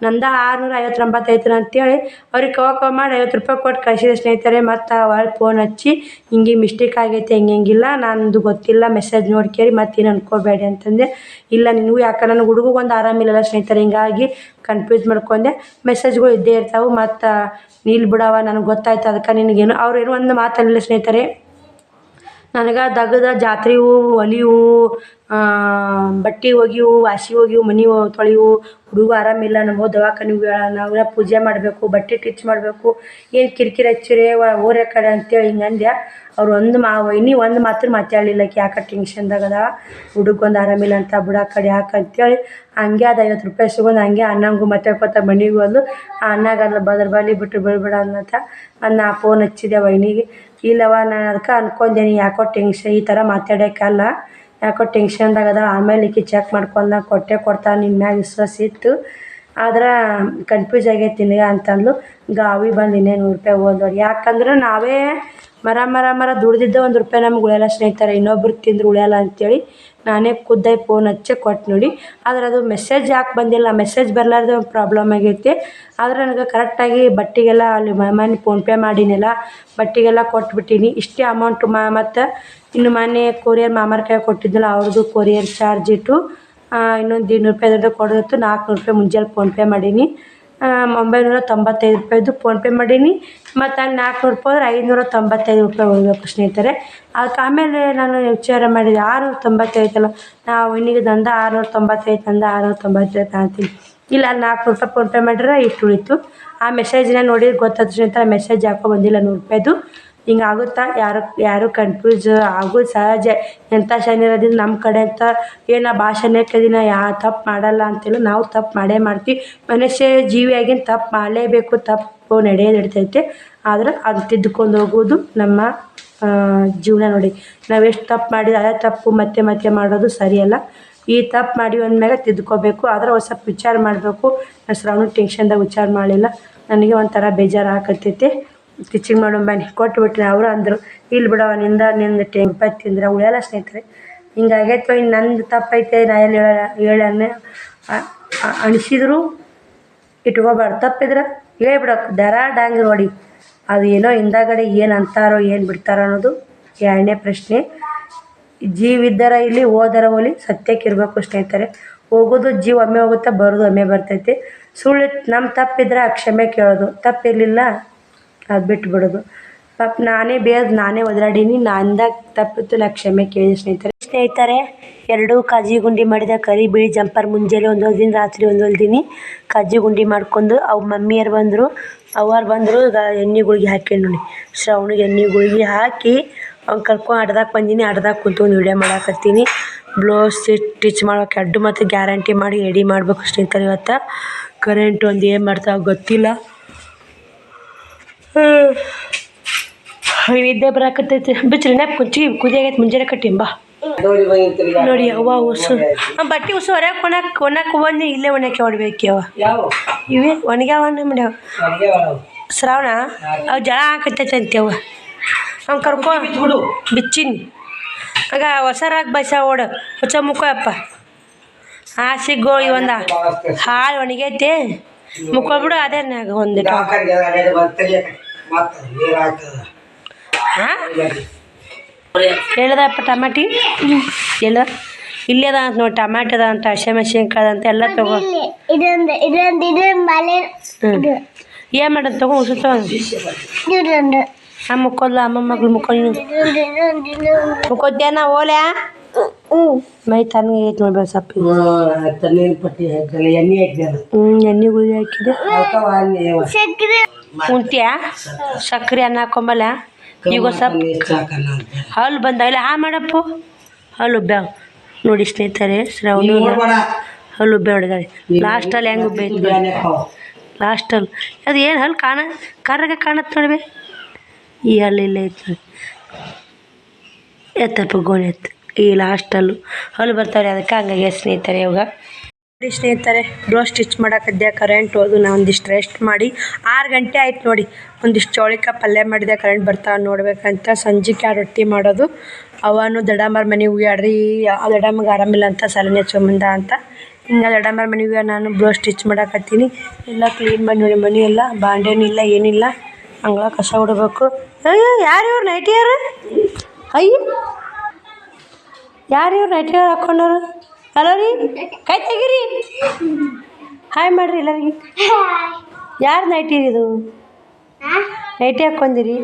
ನಂದು 659 ಐತೆ ಅಂತೇಳಿ ಅವ್ರಿಗೆ ಕವ ಮಾಡಿ 50 ರೂಪಾಯಿ ಕೊಟ್ಟು ಕಳಿಸಿದೆ ಸ್ನೇಹಿತರೆ. ಮತ್ತು ಅವ್ರು ಫೋನ್ ಹಚ್ಚಿ ಹಿಂಗೆ ಮಿಸ್ಟೇಕ್ ಆಗೈತೆ, ಹಿಂಗಿಲ್ಲ ನಂದು ಗೊತ್ತಿಲ್ಲ, ಮೆಸೇಜ್ ನೋಡ್ಕೇರಿ ಮತ್ತೇನು ಅನ್ಕೋಬೇಡಿ ಅಂತಂದೆ. ಇಲ್ಲ ನೀವು ಯಾಕೆ ನನಗೆ ಹುಡುಗಗೆ ಒಂದು ಆರಾಮಿಲ್ಲಲ್ಲ ಸ್ನೇಹಿತರೆ, ಹಿಂಗಾಗಿ ಕನ್ಫ್ಯೂಸ್ ಮಾಡ್ಕೊಂಡೆ. ಮೆಸೇಜ್ಗಳು ಇದ್ದೇ ಇರ್ತಾವೆ. ಮತ್ತು ನೀಲ್ ಬಿಡವ ನನಗೆ ಗೊತ್ತಾಯ್ತು, ಅದಕ್ಕೆ ನಿನಗೇನು ಅವ್ರೇನು ಒಂದು ಮಾತಲ್ಲ ಸ್ನೇಹಿತರೆ. ನನಗೆ ದಗದ ಜಾತ್ರೆವು ಒಲಿವು, ಬಟ್ಟೆ ಒಗಿವು, ವಾಸಿ ಒಗಿವು, ಮನೆ ತೊಳೆಯವು, ಹುಡುಗ ಆರಾಮಿಲ್ಲ, ನಾವು ದವಾಖಾನಿಗೆ ನಾವು ಪೂಜೆ ಮಾಡಬೇಕು, ಬಟ್ಟೆ ಟಿಚ್ ಮಾಡಬೇಕು, ಏನು ಕಿರಿಕಿರಿ ಹಚ್ಚಿರಿ ಓರೆ ಕಡೆ ಅಂತೇಳಿ ಹಿಂಗಂದೆ. ಅವ್ರು ವೈನಿ ಒಂದು ಮಾತ್ರ ಮಾತಾಡಲಿಲ್ಲ, ಯಾಕೆ ಟೆನ್ಷನ್ದಾಗದ ಹುಡುಗೊಂದು ಆರಾಮಿಲ್ಲ ಅಂತ ಬಿಡ ಕಡೆ ಯಾಕಂತೇಳಿ ಹಂಗೆ ಅದು 50 ರೂಪಾಯಿ ಸಿಗೋದು. ಹಂಗೆ ಅನ್ನಂಗೂ ಮತ್ತೆ ಮನೆಗೆ ಬಂದು ಆ ಅನ್ನಾಗಲ್ಲ ಬಲಿ ಬಿಟ್ಟು ಬಿಡ್ಬೇಡ ಅನ್ನತ್ತ ನಾ ಫೋನ್ ಹಚ್ಚಿದೆ ವೈನಿಗೆ. ಇಲ್ಲವ ನಾನು ಅದಕ್ಕೆ ಅನ್ಕೊಂಡೇನಿ, ಯಾಕೋ ಟೆನ್ಷನ್ ಈ ಥರ ಮಾತಾಡೋಕ್ಕಲ್ಲ, ಯಾಕೋ ಟೆನ್ಷನ್ದಾಗದ. ಆಮೇಲೆ ಈಕಿ ಚೆಕ್ ಮಾಡ್ಕೊಂಡ ಕೊಡ್ತಾನೆ, ನಿನ್ನ ಮ್ಯಾಗ ವಿಶ್ವಾಸ ಇತ್ತು, ಆದ್ರೆ ಕನ್ಫ್ಯೂಸ್ ಆಗೈತಿ ನಿನಗೆ ಅಂತಂದ್ಲು. ಗಾವಿ ಬಂದು ಇನ್ನೇ 100 ರೂಪಾಯಿ ಹೋದವ್ರು. ಯಾಕಂದ್ರೆ ನಾವೇ ಮರ ದುಡ್ದಿದ್ದ 1 ರೂಪಾಯಿ ನಮ್ಗೆ ಉಳಿಯಲ್ಲ ಸ್ನೇಹಿತರೆ, ಇನ್ನೊಬ್ರಿಗೆ ತಿಂದ್ರೆ ಉಳಿಯಲ್ಲ ಅಂಥೇಳಿ ನಾನೇ ಖುದ್ದಾಗಿ ಫೋನ್ ಹಚ್ಚಿ ಕೊಟ್ಟು ನೋಡಿ. ಆದ್ರೆ ಅದು ಮೆಸೇಜ್ ಯಾಕೆ ಬಂದಿಲ್ಲ, ಮೆಸೇಜ್ ಬರಲಾರ್ದೆ ಒಂದು ಪ್ರಾಬ್ಲಮ್ ಆಗೈತಿ. ಆದರೆ ನನಗೆ ಕರೆಕ್ಟಾಗಿ ಬಟ್ಟೆಗೆಲ್ಲ ಅಲ್ಲಿ ಮನೆ ಫೋನ್ಪೇ ಮಾಡಿನಲ್ಲ, ಬಟ್ಟೆಗೆಲ್ಲ ಕೊಟ್ಬಿಟ್ಟೀನಿ. ಇಷ್ಟೇ ಅಮೌಂಟು. ಮತ್ತು ಇನ್ನು ಮೊನ್ನೆ ಕೊರಿಯರ್ ಮಾಮಾರ ಕೈ ಕೊಟ್ಟಿದ್ನಲ್ಲ, ಅವ್ರದ್ದು ಕೊರಿಯರ್ ಚಾರ್ಜ್ ಇಟ್ಟು ಇನ್ನೊಂದು 200 ರೂಪಾಯಿ ಕೊಡೋದಿತ್ತು. 400 ರೂಪಾಯಿ ಮುಂಜಾನೆ ಫೋನ್ಪೇ ಮಾಡೀನಿ. 995 ರೂಪಾಯಿದು ಫೋನ್ಪೇ ಮಾಡೀನಿ. ಮತ್ತು ಅಲ್ಲಿ 400 ರೂಪಾಯಿ ಹೋದ್ರೆ 595 ರೂಪಾಯಿ ಹೋಗ್ಬೇಕು ಸ್ನೇಹಿತರೆ. ಅದಕ್ಕೆ ಆಮೇಲೆ ನಾನು ವಿಚಾರ ಮಾಡಿದೆ, 695 ಅಲ್ಲ, ನಾವು ಇನ್ನೀಗ ನಂದು 695, ನಂದು 695 ಅಂತೀನಿ. ಇಲ್ಲ ಅಲ್ಲಿ 400 ರೂಪಾಯಿ ಫೋನ್ಪೇ ಮಾಡಿದ್ರೆ ಇಷ್ಟು ಉಳಿತು. ಆ ಮೆಸೇಜ್ನ ನೋಡಿದ್ರೆ ಗೊತ್ತಾಯ್ತು ಸ್ನೇಹಿತರೆ, ಮೆಸೇಜ್ ಯಾಕೋ ಬಂದಿಲ್ಲ 100 ರೂಪಾಯಿದು. ಹಿಂಗೆ ಆಗುತ್ತಾ, ಯಾರು ಕನ್ಫ್ಯೂಸ್ ಆಗೋದು ಸಹಜ. ಎಂಥ ಶನಿರೋದಿಲ್ಲ ನಮ್ಮ ಕಡೆ ಅಂತ ಏನು ಭಾಷೆನೇಕದಿನ ತಪ್ಪು ಮಾಡಲ್ಲ ಅಂತಿಲ್ಲ, ನಾವು ತಪ್ಪು ಮಾಡ್ತೀವಿ. ಮನುಷ್ಯ ಜೀವಿಯಾಗಿನ ತಪ್ಪು ಮಾಡಲೇಬೇಕು, ತಪ್ಪು ನಡಿತೈತೆ. ಆದ್ರೆ ಅದು ತಿದ್ದುಕೊಂಡು ಹೋಗೋದು ನಮ್ಮ ಜೀವನ. ನೋಡಿ, ನಾವು ಎಷ್ಟು ತಪ್ಪು ಮಾಡಿದ್ರೆ ಅದೇ ತಪ್ಪು ಮತ್ತೆ ಮಾಡೋದು ಸರಿಯಲ್ಲ. ಈ ತಪ್ಪು ಮಾಡಿ ಅಂದಮೇಲೆ ತಿದ್ದುಕೋಬೇಕು. ಆದರೆ ಒಂದು ಸ್ವಲ್ಪ ವಿಚಾರ ಮಾಡಬೇಕು. ನಾನು ಶ್ರಾವಣ ಟೆನ್ಷನ್ದಾಗ ವಿಚಾರ ಮಾಡಲಿಲ್ಲ. ನನಗೆ ಒಂಥರ ಬೇಜಾರು ಆಕತ್ತೈತೆ. ಸ್ಟಿಚಿಂಗ್ ಮಾಡೋ ಬನ್ನಿ ಕೊಟ್ಬಿಟ್ರೆ ಅವರು ಅಂದರು, ಇಲ್ಲಿ ಬಿಡವ ನಿಂದು 10 ರೂಪಾಯಿ ತಿಂದ್ರೆ ಉಳಿಯಲ್ಲ ಸ್ನೇಹಿತರೆ. ಹಿಂಗಾಗೈತೆ. ಇನ್ನು ನಂದು ತಪ್ಪೈತೆ, ನಾ ಎಲ್ಲಿ ಹೇಳನ್ನೇ ಅನಿಸಿದ್ರು ಇಟ್ಕೋಬಾರ್ದು. ತಪ್ಪಿದ್ರೆ ಹೇಳ್ಬಿಡೋಕೆ ಡಾಂಗ್ ನೋಡಿ. ಅದು ಏನೋ ಹಿಂದಾಗಡೆ ಏನು ಅಂತಾರೋ ಏನು ಬಿಡ್ತಾರೋ ಅನ್ನೋದು 2ನೇ ಪ್ರಶ್ನೆ. ಜೀವಿದ್ದರ ಇಲ್ಲಿ ಹೋದರ ಹೋಲಿ, ಸತ್ಯಕ್ಕಿರಬೇಕು ಸ್ನೇಹಿತರೆ. ಹೋಗೋದು ಜೀವ ಒಮ್ಮೆ ಹೋಗುತ್ತೆ, ಬರೋದು ಒಮ್ಮೆ ಬರ್ತೈತೆ. ಸುಳ್ಳು ನಮ್ಮ ತಪ್ಪಿದ್ರೆ ಕ್ಷಮೆ ಕೇಳೋದು, ತಪ್ಪಿರಲಿಲ್ಲ ಅದು ಬಿಟ್ಟು ಬಿಡೋದು. ಪಾಪ ನಾನೇ ಒದರಾಡೀನಿ, ನಂದಾಗ ತಪ್ಪಿತ್ತು, ನಾ ಕ್ಷಮೆ ಕೇಳಿದೆ ಸ್ನೇಹಿತರೆ. 2 ಕಾಜಿ ಗುಂಡಿ ಮಾಡಿದ ಕರಿ ಬಿಳಿ ಜಂಪರ್ ಮುಂಜಾನೆ ಒಂದು ಹೊಲ್ದಿನಿ, ರಾತ್ರಿ ಒಂದು ಹೊಲ್ದಿನಿ. ಕಾಜಿ ಗುಂಡಿ ಮಾಡ್ಕೊಂಡು ಅವ್ರ ಮಮ್ಮಿಯರು ಬಂದರು, ಅವ್ರು ಬಂದರು. ಈಗ ಎಣ್ಣೆ ಗುಳಿಗೆ ಹಾಕಿ ನೋಡಿ, ಶ್ರಾವಣಿಗೆ ಎಣ್ಣೆ ಗುಳಿಗೆ ಹಾಕಿ ಅವ್ನು ಕರ್ಕೊಂಡು ಅಡ್ದಾಕ ಬಂದೀನಿ. ಅಡ್ದಾಕ ಕುಂತ್ಕೊಂಡು ವೀಡಿಯೋ ಮಾಡಾಕತ್ತೀನಿ. ಬ್ಲೌಸ್ ಸ್ಟಿಚ್ ಮಾಡೋಕೆ ಅಡ್ಡು ಮತ್ತು ಗ್ಯಾರಂಟಿ ಮಾಡಿ ರೆಡಿ ಮಾಡಬೇಕು ಸ್ನೇಹಿತರೆ. ಇವತ್ತು ಕರೆಂಟ್ ಒಂದು ಏನು ಮಾಡ್ತಾವೆ ಗೊತ್ತಿಲ್ಲ. ನಿದ್ದೆ ಬರಾಕತ್ತೈತಿ. ಬಿಚ್ಚರಿ ನೆಪ್ ಕುದಿಯಾಗೈತೆ, ಮುಂಜಾನೆ ಕಟ್ಟಿಂಬಾ ನೋಡಿ. ಅವ್ವ ಉಸು ಬಟ್ಟೆ ಉಸು ಹೊರಗೆ ಒಣಕ್ಕೆ ಬಂದು ಇಲ್ಲೇ ಒಣಕ್ಕೆ ಹೊಡ್ಬೇಕ್ಯವ. ಇವೇ ಒಣಗ್ಯಾವ ಮಾಡ್ಯಾವ ಶ್ರಾವಣ. ಅವು ಜಳ ಹಾಕತ್ತೈತೆ ಅಂತೇವ. ಅವ್ನು ಕರ್ಕೊಂಡು ಬಿಚ್ಚಿನಿ. ಆಗ ಹೊಸರಾಗಿ ಬಸ ಓಡ ಹೊಸ ಮುಖ ಅಪ್ಪ ಹಾಸಿಗೋ ಒಂದು ಹಾಳು ಒಣಗೈತೆ ಮುಖ ಬಿಡು. ಅದೇನಾಗ ಒಂದಿಟ್ಟು ಹಾಂ ಹೇಳ್ದಪ್ಪ ಟಮಾಟಿ ಎಲ್ಲ ಇಲ್ಲೇ ಅದ ಅಂತ ನೋಡಿ, ಟಮಾಟೊ ಅದ ಅಂತ, ಹಸಿಮೆಣ್ಸಿನ್ಕಾಯಿ ಅಂತ ಎಲ್ಲ ತಗೋ. ಏನು ಮಾಡೋದು ತಗೋ, ಉಸು ತಗೋ. ನಮ್ಮ ಮುಕ್ಕೋದ್ಲ ಅಮ್ಮ ಮಗಳು ಮುಕ್ಕೊಂಡು ಮುಕ್ಕೋದ್ಯಾನ ಓಲ್ಯಾ ಮೈ ತಣ್ಣಗೆ ಐತೆ ನೋಡ್ಬೇಕು ಸೊಪ್ಪು. ತಣ್ಣೀರು ಪಟ್ಟಿ ಹಾಕಲ್ಲ, ಎಣ್ಣೆ ಹಾಕಿದೆ. ಎಣ್ಣೆ ಗುಳಿ ಹಾಕಿದೆ. ಉಂಟ್ಯಾ ಸಕ್ಕರೆ ಅನ್ನ ಹಾಕೊಂಬಲ್ಲ. ಈಗ ಸ್ವಲ್ಪ ಹಲ್ಲು ಬಂದಾಗಲೇ ಮಾಡಪ್ಪ, ಹಲ್ಲು ಉಬ್ಬ್ಯಾವ ನೋಡಿ ಸ್ನೇಹಿತರೆ. ಶ್ರಾವಣಿ ಹಲ್ಲು ಉಬ್ಬೆ ಹೊಡೆದಾಳೆ. ಲಾಸ್ಟಲ್ಲಿ ಹೆಂಗೆ ಉಬ್ಬೈತಿ ಲಾಸ್ಟಲ್ಲಿ ಅದು ಏನು ಹಲ್ಲು ಕರ್ರಗೆ ಕಾಣತ್ತೆ ನೋಡ್ಬೇ. ಈ ಹಲ್ಲು ಇಲ್ಲ ಐತೆ ಎತ್ತಪ್ಪ ಗೋಣಿ ಎತ್ತು. ಈ ಲಾಸ್ಟಲ್ಲೂ ಹಲ್ಲು ಬರ್ತಾವ್ರಿ, ಅದಕ್ಕೆ ಹಂಗಾಗಿ ಸ್ನೇಹಿತರೆ. ಇವಾಗ ನೋಡಿ ಸ್ನೇಹಿತರೆ, ಬ್ಲೌಸ್ ಸ್ಟಿಚ್ ಮಾಡೋಕದ್ದೆ ಕರೆಂಟ್ ಹೋದು. ನಾ ಒಂದಿಷ್ಟು ರೆಸ್ಟ್ ಮಾಡಿ 6 ಗಂಟೆ ಆಯ್ತು ನೋಡಿ. ಒಂದಿಷ್ಟು ಚೌಳಿಕಾಯಿ ಪಲ್ಯ ಮಾಡಿದೆ, ಕರೆಂಟ್ ಬರ್ತಾವೆ ನೋಡ್ಬೇಕಂತ. ಸಂಜೆಗೆ ರೊಟ್ಟಿ ಮಾಡೋದು. ಅವನು ದಡಮ್ಮರ ಮನೆಗೆ ಹೋಗ್ಯಾಡ್ರಿ, ದಡಮ್ಮಗೆ ಆರಾಮಿಲ್ಲ ಅಂತ ಸಲನೆ ಚೊಂಬಂದ ಅಂತ. ಹಿಂಗೆ ದಡಮ್ಮರ ಮನೆಗೆ ನಾನು ಬ್ಲೌಸ್ ಸ್ಟಿಚ್ ಮಾಡಾಕತ್ತೀನಿ. ಎಲ್ಲ ಕ್ಲೀನ್ ಮಾಡಿ ನೋಡಿ, ಮನೆ ಎಲ್ಲ ಬಾಂಡೇನಿಲ್ಲ ಏನಿಲ್ಲ. ಅಂಗಳ ಕಸ ಹೊಡಬೇಕು. ಅಯ್ಯೋ ಯಾರು ಇವ್ರು ನೈಟಿಯರು? ಅಯ್ಯೋ ಯಾರು ಇವ್ರು ನೈಟಿಯವ್ರು ಹಾಕ್ಕೊಂಡವ್ರು? ಹಲೋ ರೀ, ಕೈ ತೆಗೀರಿ, ಹಾಯ್ ಮಾಡಿರಿ ಎಲ್ಲರಿಗೆ. ಯಾರು ನೈಟಿ ಇದು? ನೈಟಿ ಹಾಕ್ಕೊಂಡಿರಿ?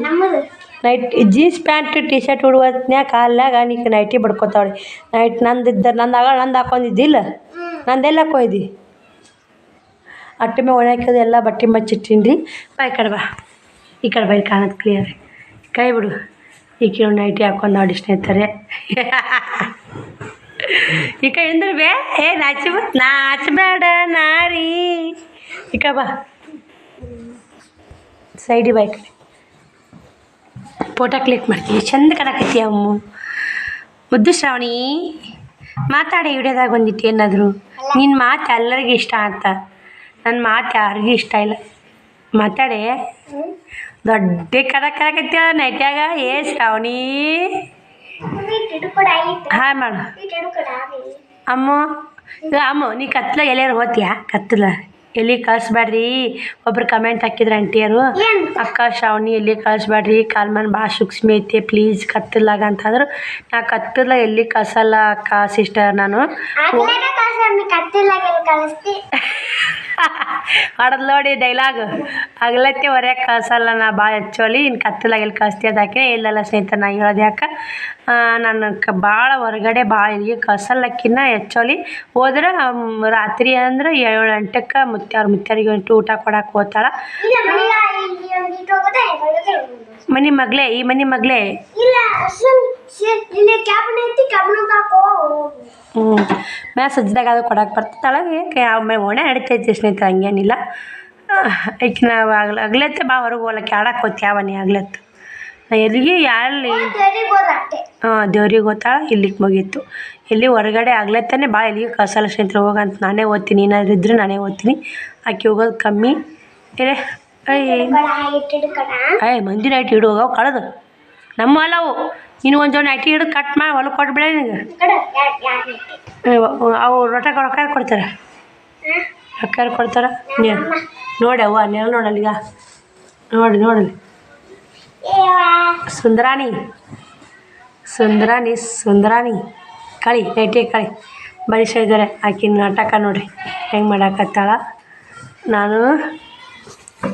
Night jeans pant T shirt ಉಡುವತ್ನ್ಯಾಗ ಕಾಲ್ನಾಗ ನೀನು ನೈಟಿ ಬಡ್ಕೊತಾವ್ರಿ. ನಂದು ಹಾಕೊಂಡಿದ್ದಿಲ್ಲ, ನಂದೆಲ್ಲ ಹಾಕೋಯ್ದು ಅಟ್ಟ ಮೇಲೆ ಒಣಾಕೋದು ಎಲ್ಲ ಬಟ್ಟೆ ಮಚ್ಚಿಟ್ಟಿನಿ ರೀ. ಬಾ ಈ ಕಡೆ ಬಾ, ಈ ಕಡೆ ಬಾ, ಇಲ್ಲಿ ಕಾಣೋದು ಕ್ಲಿಯರ್. ಕೈ ಬಿಡು. ಈ ಕಡೆ ನೈಟಿ ಹಾಕೊಂಡು ನೋಡಿ ಸ್ನೇಹಿತರೆ. ಈ ಕೈ ಅಂದ್ರೆ ಬೇ ನಾಚಬೇಡ ನಾರಿ. ಈ ಕಡೆ ಬಾ, ಸೈಡಿ ಬಾ, ಈ ಕಡೆ ಫೋಟೋ ಕ್ಲಿಕ್ ಮಾಡ್ತೀವಿ. ಚಂದ ಕಾಣಕತ್ತಿ ಅಮ್ಮ. ಮುದ್ದು ಶ್ರಾವಣಿ ಮಾತಾಡಿ ವಿಡಿಯೋದಾಗ ಬಂದಿತ್ತು ಏನಾದರೂ. ನಿನ್ನ ಮಾತು ಎಲ್ಲರಿಗೂ ಇಷ್ಟ ಅಂತ, ನನ್ನ ಮಾತು ಯಾರಿಗೂ ಇಷ್ಟ ಇಲ್ಲ. ಮಾತಾಡಿ ದೊಡ್ಡ ಕರಕತ್ತೀವ ನೈಟ್ಯಾಗ. ಏ ಶ್ರಾವಣಿ ಹಾಯ್ ಮಾಡು ಅಮ್ಮ. ಅಮ್ಮ ನೀ ಕತ್ಲ ಎಲ್ಲಾರು ಹೋಗ್ತೀಯಾ? ಕತ್ತಲ ಎಲ್ಲಿ ಕಳಿಸ್ಬೇಡ್ರಿ. ಒಬ್ರು ಕಮೆಂಟ್ ಹಾಕಿದ್ರು ಆಂಟಿಯರು, ಅಕ್ಕ ಶ್ರಾವಣಿ ಎಲ್ಲಿ ಕಳಿಸ್ಬೇಡ್ರಿ, ಕಾಲ್ಮನ್ ಭಾಳ ಸೂಕ್ಷ್ಮ ಐತೆ ಪ್ಲೀಸ್ ಕತ್ತಲಾಗ ಅಂತಂದ್ರು. ನಾ ಕತ್ತಲ ಎಲ್ಲಿ ಕಳ್ಸಲ್ಲ ಅಕ್ಕ ಸಿಸ್ಟರ್. ನಾನು ಹೊಡೆದ್ ನೋಡಿ ಡೈಲಾಗ್. ಹಗಲತ್ತೆ ಹೊರ್ಯಾಕೆ ಕಳ್ಸಲ್ಲ ನಾ ಭಾಳ ಹೆಚ್ಚೋಲಿ, ಇನ್ನು ಕತ್ತಲಾಗ ಎಲ್ಲಿ ಕಳಿಸ್ತಿ ಅದಾಕೆ ಇಲ್ಲಲ್ಲ ಸ್ನೇಹಿತರೆ. ನಾ ಹೇಳೋದು ಯಾಕೆ, ನಾನು ಭಾಳ ಹೊರಗಡೆ ಭಾಳ ಎಲ್ಲಿಗೆ ಕಳ್ಸಲ್ಲಕ್ಕಿನ್ನ ಹೆಚ್ಚೋಲಿ. ಹೋದ್ರೆ ರಾತ್ರಿ ಅಂದ್ರೆ 7 ಗಂಟೆಗೆ ಮುತ್ಯಾರಿಗೆ ಊಟ ಕೊಡಕ್ಕೆ ಹೋಗ್ತಾಳೆ. ಮನೆ ಮಗಳೇ, ಈ ಮನೆ ಮಗಳೇ. ಮ್ಯಾ ಸಜ್ಜದಾಗ ಅದು ಕೊಡಕ್ಕೆ ಬರ್ತಾಳೆ. ಯಾವ ಒಣೆ ನಡಿತೈತಿ ಸ್ನೇಹಿತರೆ, ಹಂಗೇನಿಲ್ಲ. ಈಗ ನಾವು ಹಗ್ಲತ್ತೆ ಬಾ ಹೊರಗೆ ಹೋಗ್ಲಕ್ಕೆ ಆಡಕ್ಕೆ ಹೋಗ್ತಿ ಯಾವನಿ ಹಗ್ಲತ್ತು. ಎಲ್ಲಿಗೆ ಯಾರಲ್ಲಿ ದೇವ್ರಿಗೆ ಹೋಗ್ತಾಳೆ. ಇಲ್ಲಿಗೆ ಮುಗೀತು. ಎಲ್ಲಿ ಹೊರಗಡೆ ಆಗ್ಲತ್ತಾನೆ ಭಾಳ ಎಲ್ಲಿಗೆ ಕಳ್ಸಲ್ಲ ಸ್ನೇಹಿತರೆ. ಹೋಗಂತ ನಾನೇ ಓದ್ತೀನಿ, ಏನಾದ್ರು ಇದ್ರೆ ನಾನೇ ಓದ್ತೀನಿ. ಆಕೆ ಹೋಗೋದು ಕಮ್ಮಿ. ಮಂದಿ ನೈಟಿ ಹಿಡು ಹೋಗವು ಕಳೆದು ನಮ್ಮ ಅಲ್ಲವು. ನೀನು ಒಂದು ನೈಟಿ ಹಿಡಿದು ಕಟ್ ಮಾಡಿ ಹೊಲಕ್ಕೆ ಕೊಟ್ಬಿಡ. ನಿನಗೆ ಅವು ರೊಕ್ಕ ಕೊಡ್ತಾರೆ, ರೊಕ್ಕ ಕೊಡ್ತಾರೆ. ನೋಡಿ ಅವ್ವ ನೆಲ ನೋಡಲ್ಲ. ಈಗ ನೋಡಲಿ ಸುಂದರಾಣಿ ಕಳಿ ನೈಟಿ ಕಳಿ ಬಯಸಿದ್ದಾರೆ. ಆಕಿನ ನಾಟಕ ನೋಡ್ರಿ ಹೆಂಗೆ ಮಾಡಾಕತ್ತಾಳ. ನಾನು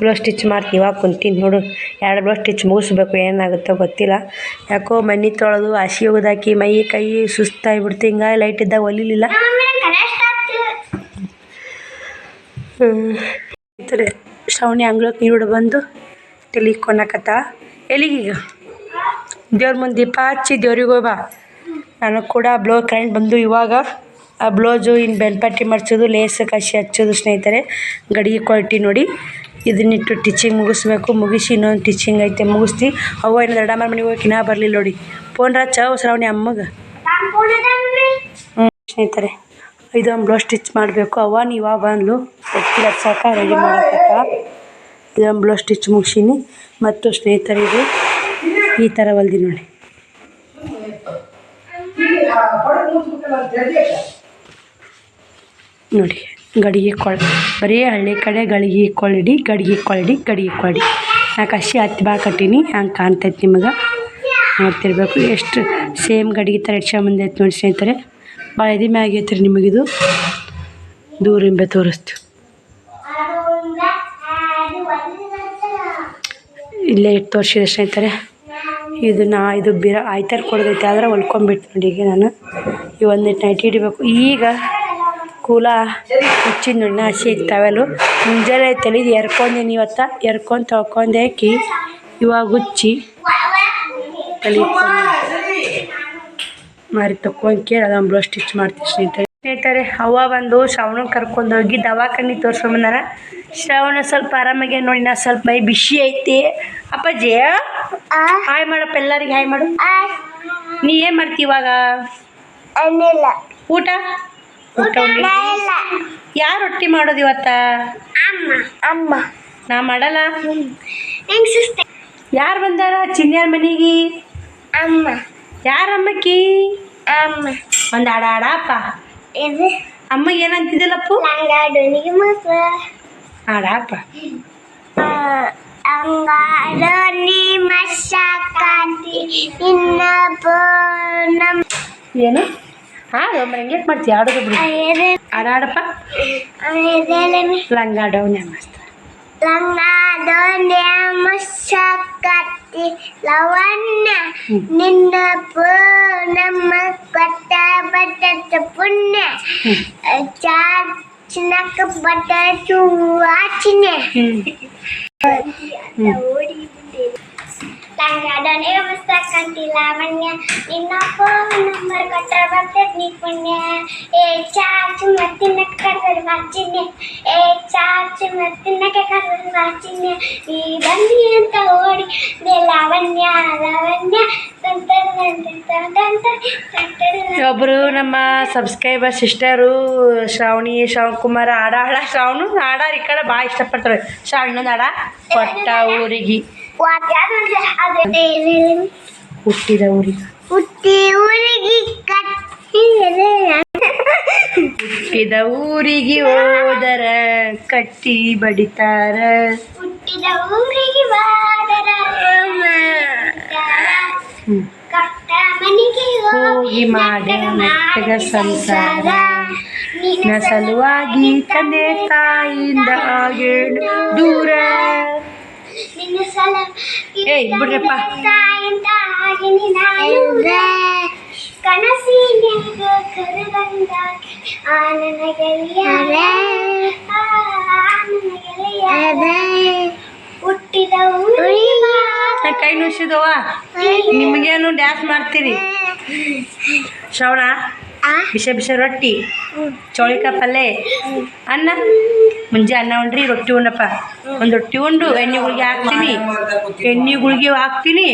ಬ್ಲೌಸ್ ಸ್ಟಿಚ್ ಮಾಡ್ತೀನಿ. ಇವಾಗ ಕುಂತೀನಿ ನೋಡು. 2 ಬ್ಲೌಸ್ ಸ್ಟಿಚ್ ಮುಗಿಸ್ಬೇಕು, ಏನಾಗುತ್ತೋ ಗೊತ್ತಿಲ್ಲ. ಯಾಕೋ ಮನೆ ತೊಳೆದು ಹಸಿ ಹೋದಾಕಿ ಮೈ ಕೈ ಸುಸ್ತಾಗಿಬಿಡ್ತು. ಹಿಂಗೆ ಲೈಟ್ ಇದ್ದಾಗ ಹೊಲಿಲಿಲ್ಲ. ಶ್ರಾವಣಿ ಅಂಗ್ಳಕ್ಕೆ ನೀರು ಬಂದು ತಲೆ ಕೊನಕತ್ತಾಳ. ಎಲ್ಲಿಗೀಗ ದೇವ್ರ ಮುಂದೆ ದೀಪ ಹಚ್ಚಿ ದೇವ್ರಿಗೆ ಹೋಗಿ ಬಾ. ನನಗೆ ಕೂಡ ಕರೆಂಟ್ ಬಂದು ಇವಾಗ ಆ ಬ್ಲೌಸು ಇನ್ನು ಬೆನ್ಪಟ್ಟಿ ಮಾಡಿಸೋದು, ಲೇಸ್ ಕಸಿ ಹಚ್ಚೋದು ಸ್ನೇಹಿತರೆ. ಗಡಿಗೆ ಕ್ವಾಲಿಟಿ ನೋಡಿ. ಇದನ್ನಿಟ್ಟು ಟಿಚಿಂಗ್ ಮುಗಿಸ್ಬೇಕು. ಮುಗಿಸಿ ಇನ್ನೊಂದು ಟಿಚಿಂಗ್ ಐತೆ ಮುಗಿಸ್ತಿ. ಅವ್ವ ಏನು ದೊಡ್ಡಮ್ಮರ ಮನೆಗೆ ಹೋಗಿ ನಾ ಬರಲಿಲ್ಲ ನೋಡಿ. ಫೋನ್ ರಚ್ಚ ಶ್ರಾವಣಿ ಅಮ್ಮಗೆ. ಸ್ನೇಹಿತರೆ ಇದೊಂದು ಬ್ಲೌಸ್ ಸ್ಟಿಚ್ ಮಾಡಬೇಕು. ಅವ್ವ ನೀವಾಗ ಬಂದ್ಲು ಎತ್ತಿ ಹಚ್ಚಾಕ ರೆಡಿ ಮಾಡಕ್ಕ. ಇದೊಂದು ಬ್ಲೌಸ್ ಸ್ಟಿಚ್ ಮುಗಿಸೀನಿ. ಮತ್ತು ಸ್ನೇಹಿತರೆ ಇದು ಈ ಥರ ಹೊಲ್ದಿ ನೋಡಿ. ನೋಡಿ ಗಡಿಗೆ ಬರೀ ಹಳ್ಳಿ ಕಡೆ ಗಡಿಗೆ ಕೊಳ್ಳಿ. ನಾಲ್ಕು ಹಸಿ ಹತ್ತಿ ಭಾಳ ಕಟ್ಟೀನಿ. ಹಂಗೆ ಕಾಣ್ತೈತೆ ನಿಮಗೆ ನೋಡ್ತಿರ್ಬೇಕು. ಎಷ್ಟು ಸೇಮ್ ಗಡಿಗೆ ಥರ ಇಟ್ಸ್ಕೊಂಬಂದೈತೆ ನೋಡಿ ಸ್ನೇಹಿತರೆ. ಭಾಳ ಎದಿಮೆ ಆಗೈತೆ ರೀ ನಿಮಗಿದು ದೂರಿಂಬೆ ತೋರಿಸ್ತೀವಿ. ಇಲ್ಲೇ ಇಟ್ಟು ತೋರಿಸಿದ ಸ್ನೇಹಿತರೆ. ಇದು ಆಯ್ತಾರ ಕೊಡೋದೈತೆ ಆದ್ರೆ ಹೊಲ್ಕೊಂಬಿಟ್ಟು ನೋಡಿ. ಈಗ ನಾನು ಈ ಒಂದಿಟ್ಟು ನೈಟಿ ಹಿಡಿಬೇಕು. ಈಗ ಕೂಲ ಮುಚ್ಚಿದ ನೋಡಿ ಹಸಿ ಐತೆ ಟವೆಲು. ಮುಂಜಾನೆ ತಲೆದು ಎರ್ಕೊಂಡೀನಿ ಇವತ್ತು. ಎರ್ಕೊಂಡು ತೊಳ್ಕೊಂಡು ಹಾಕಿ ಇವಾಗ ಹುಚ್ಚಿ ತಲೆ ಮಾರಿ ತಕ್ಕೊಂಡು ಕೇಳಿ ಅದೊಂದು ಬ್ಲೌಸ್ ಸ್ಟಿಚ್ ಮಾಡ್ತೀವಿ ಸ್ನೇಹಿತರೆ. ಅವ್ವ ಬಂದು ಶ್ರಾವಣನ ಕರ್ಕೊಂಡೋಗಿ ದವಾಖಾನೆ ತೋರಿಸ್ಕೊಂಬಂದಾರ. ಶ್ರಾವಣ ಸ್ವಲ್ಪ ಆರಾಮಾಗಿ ನೋಡಿ. ನಾ ಸ್ವಲ್ಪ ಮೈ ಬಿಸಿ ಐತಿ. ಅಪ್ಪಾಜಿ ಹಾಯ್ ಮಾಡಪ್ಪ ಎಲ್ಲರಿಗೆ. ಹಾಯ್ ಮಾಡು. ನೀ ಏನು ಮಾಡ್ತಿ ಇವಾಗ? ಊಟ ಊಟ ಯಾರು ರೊಟ್ಟಿ ಮಾಡೋದು ಇವತ್ತ? ಅಮ್ಮ. ನಾ ಮಾಡಲ್ಲ. ಯಾರು ಬಂದಾರ ಚಿನ್ಯಾರ ಮನೆಗೆ? ಅಮ್ಮ. ಯಾರಮ್ಮಕ್ಕಿ? ಅಮ್ಮ. ಒಂದು ಆಡಪ್ಪ. ಅಮ್ಮಗೆ ಏನಂತಿದ್ದಲ್ಲಪ್ಪು? ಆಡಪ್ಪ. ಅಂಗಾಡೋನಿ ಮಶಾಕಾತಿ ಇನ್ನೊಬ್ಬ ಏನು ಹಾಡು ಹೆಂಗೆ ಮಾಡ್ತೀವಿ? ಆಡೋದು ಬಿಡಿ. ಆಡಪ್ಪ. ಲಂಗಾಡೋನೆ ಮಸ್ತ್. ಲಂಗಾಡೋನೆ ಮಶಾಕಾತಿ ಲವಣ್ಯ ನಿನ್ನ ನಮ್ಮ ಕೊಟ್ಟ ಬಟ್ಟ ಪುಣ್ಯ ಚಾಚಿನಕ ಬಟ್ಟ ಚೂವಾಚಿನೆ ಲಂಗಾಡೋನೆ ಮಶಾಕಾತಿ ಲಾವಣ್ಯ ನಿನ್ನ ನಂಬರ್ ಕೊಟ್ಟ ಬಟ್ಟ ನೀ ಪುಣ್ಯ ಏ ಚಾಚು ಮತ್ತಿನ ಕರ್ದರು ವಾಚಿನೆ ಏ ಚಾಚು ಮತ್ತಿನಕ್ಕೆ ಕರ್ದರು ವಾಚಿನೆ ಈ ಬನ್ನಿ ಅಂತ ಓಡಿ ಲಾವಣ್ಯ ಲಾವಣ್ಯ ಒಬ್ಬರು ನಮ್ಮ ಸಬ್ಸ್ಕ್ರೈಬರ್ ಸಿಸ್ಟರು ಶ್ರಾವಣಕುಮಾರ ಶ್ರಾವಣ ಹಾಡಾರ ಈ ಕಡೆ ಭಾಳ ಇಷ್ಟಪಡ್ತಾರೆ. ಶ್ರಾವಣದ ಹಾಡ ಕೊಟ್ಟ ಊರಿಗೆ ಹುಟ್ಟಿದ ಊರಿಗೆ ಹುಟ್ಟಿದ ಊರಿಗೆ ಹೋದರ ಕಟ್ಟಿ ಬಡಿತಾರ. ಹುಟ್ಟಿದ ಊರಿಗೆ ಹೋದರ ಹೋಗಿ ಮಾಡಿದ ಸಂಸಾರ ನಿನ್ನ ಸಲುವಾಗಿ ತಂದೆ ತಾಯಿಯಿಂದ ಆಗೇಳು ದೂರ. ಏಯ್ ಬಿಡ್ರಪ್ಪ. ಕನಸಿನ ಕರೆದಂದ ಆನನ ಗೆಳೆಯ ಹುಟ್ಟಿದ ಊರಿಗೆ ಕೈ ನುಸಿದವ. ನಿಮಗೇನು ಡ್ಯಾನ್ಸ್ ಮಾಡ್ತೀರಿ? ಶ್ರವಣ ಬಿಸಿ ಬಿಸಿ ರೊಟ್ಟಿ ಚೌಳಿಕಾಯಿ ಪಲ್ಯ ಅನ್ನ. ಮುಂಜೆ ಅನ್ನ ಉಂಡ್ರಿ ರೊಟ್ಟಿ ಉಣ್ಣಪ್ಪ. ಒಂದು ರೊಟ್ಟಿ ಉಂಡು ಎಣ್ಣೆ ಗುಳಿಗೆ ಹಾಕ್ತೀನಿ. ಎಣ್ಣೆ ಗುಳಿಗೆ ಹಾಕ್ತೀನಿ.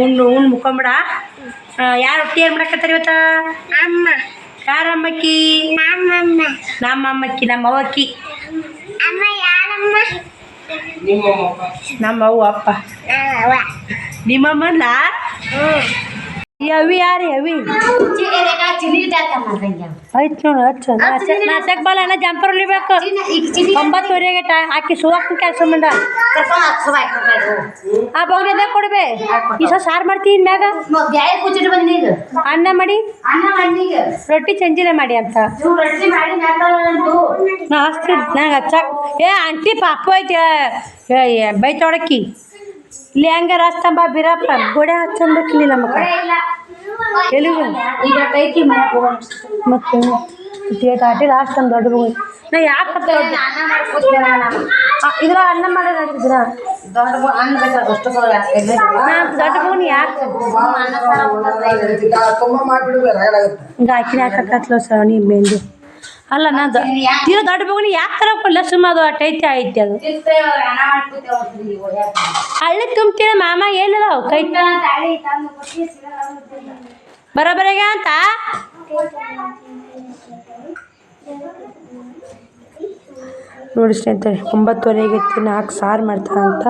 ಉಂಡು ಮುಕ್ಕೊಂಬಿಡ. ಯಾರು ರೊಟ್ಟಿ ಏನು ಮಾಡಕತ್ತಾರೆ ಇವತ್ತ? ಅಮ್ಮ. ಯಾರಮ್ಮಕ್ಕಿ? ನಮ್ಮ ಅಮ್ಮಕ್ಕಿ. ನಮ್ಮ ಅವ್ವಕ್ಕಿ. ಅಮ್ಮ ಯಾರಮ್ಮ? ನಮ್ಮ ಅವ್ವ ಅಪ್ಪ. ನಿಮ್ಮಮ್ಮಲ್ಲ ಅವಿ ಯಾರು ಅವಿ? ಆಯ್ತು ನೋಡು ಹಚ್ಚ ನಾಚಕ್ ಬಲ್ಲ ಅಣ್ಣ. ಜಂಪರ್ ಹೊಲಿಬೇಕು. 9:30 ಆಕಿ ಸುವಾಕ್ನ ಕೆಲಸ ಮಾಡ. ಆ ಬಗ್ಗೆದಾಗ ಕೊಡ್ಬೇ. ಈ ಸಾರು ಮಾಡ್ತೀನಿ ಮ್ಯಾಗ ಅನ್ನ ಮಾಡಿ ರೊಟ್ಟಿ ಚಂಜಿಲೆ ಮಾಡಿ ಅಂತ ನಾ ಹಚ್ತೀನಿ. ನಂಗೆ ಹಚ್ಚಕ್ ಆಂಟಿ ಪಾಪ ಐತಿ ಬೈತೊಡಕಿ ಇಲ್ಲಿ ಹೆಂಗ ರಾಸ್ತಂಬ ಬಿರಪ್ಪ ಗೋಡೆ ಹಚ್ಚಂಬೇಕಿಲ್ಲ ನಮ್ಮ ಎಲ್ಲಿಗೆ ಮತ್ತೆ ಆಟಿ ಲಾಸ್ಟ್ ಒಂದು ದೊಡ್ಡ ಬುಗುಣಿ. ನಾ ಯಾಕೆ ಇದ್ರ ಅನ್ನ ಮಾಡೋ ನಡೀತಿದ್ರ ದೊಡ್ಡ ಬುಗುಣಿ ಯಾಕೆ ಹಿಂಗೆ ಹಾಕಿನ ಹಾಕತ್ಲ ಸವಣಿ ಬೆಂದು ಅಲ್ಲ ನಾ ತೀರ ದೊಡ್ಡ ಬುಗುಣಿ ಯಾಕೆ ತರಕೊಲ್ಲ ಸುಮ್ಮ ಅದು ಅಟೈತಿ ಐತಿ ಅದು ಹಳ್ಳಿ ತುಂಬ್ತೀರ ಮಾಮ ಏನಿಲ್ಲ ಅವು ಕೈ ಬರೋಬರಿಗೆ ಅಂತ ನೋಡಿ ಸ್ನೇಹಿತರೆ 9:30 ಐತಿ. 4 ಸಾರು ಮಾಡ್ತಾರಂತ.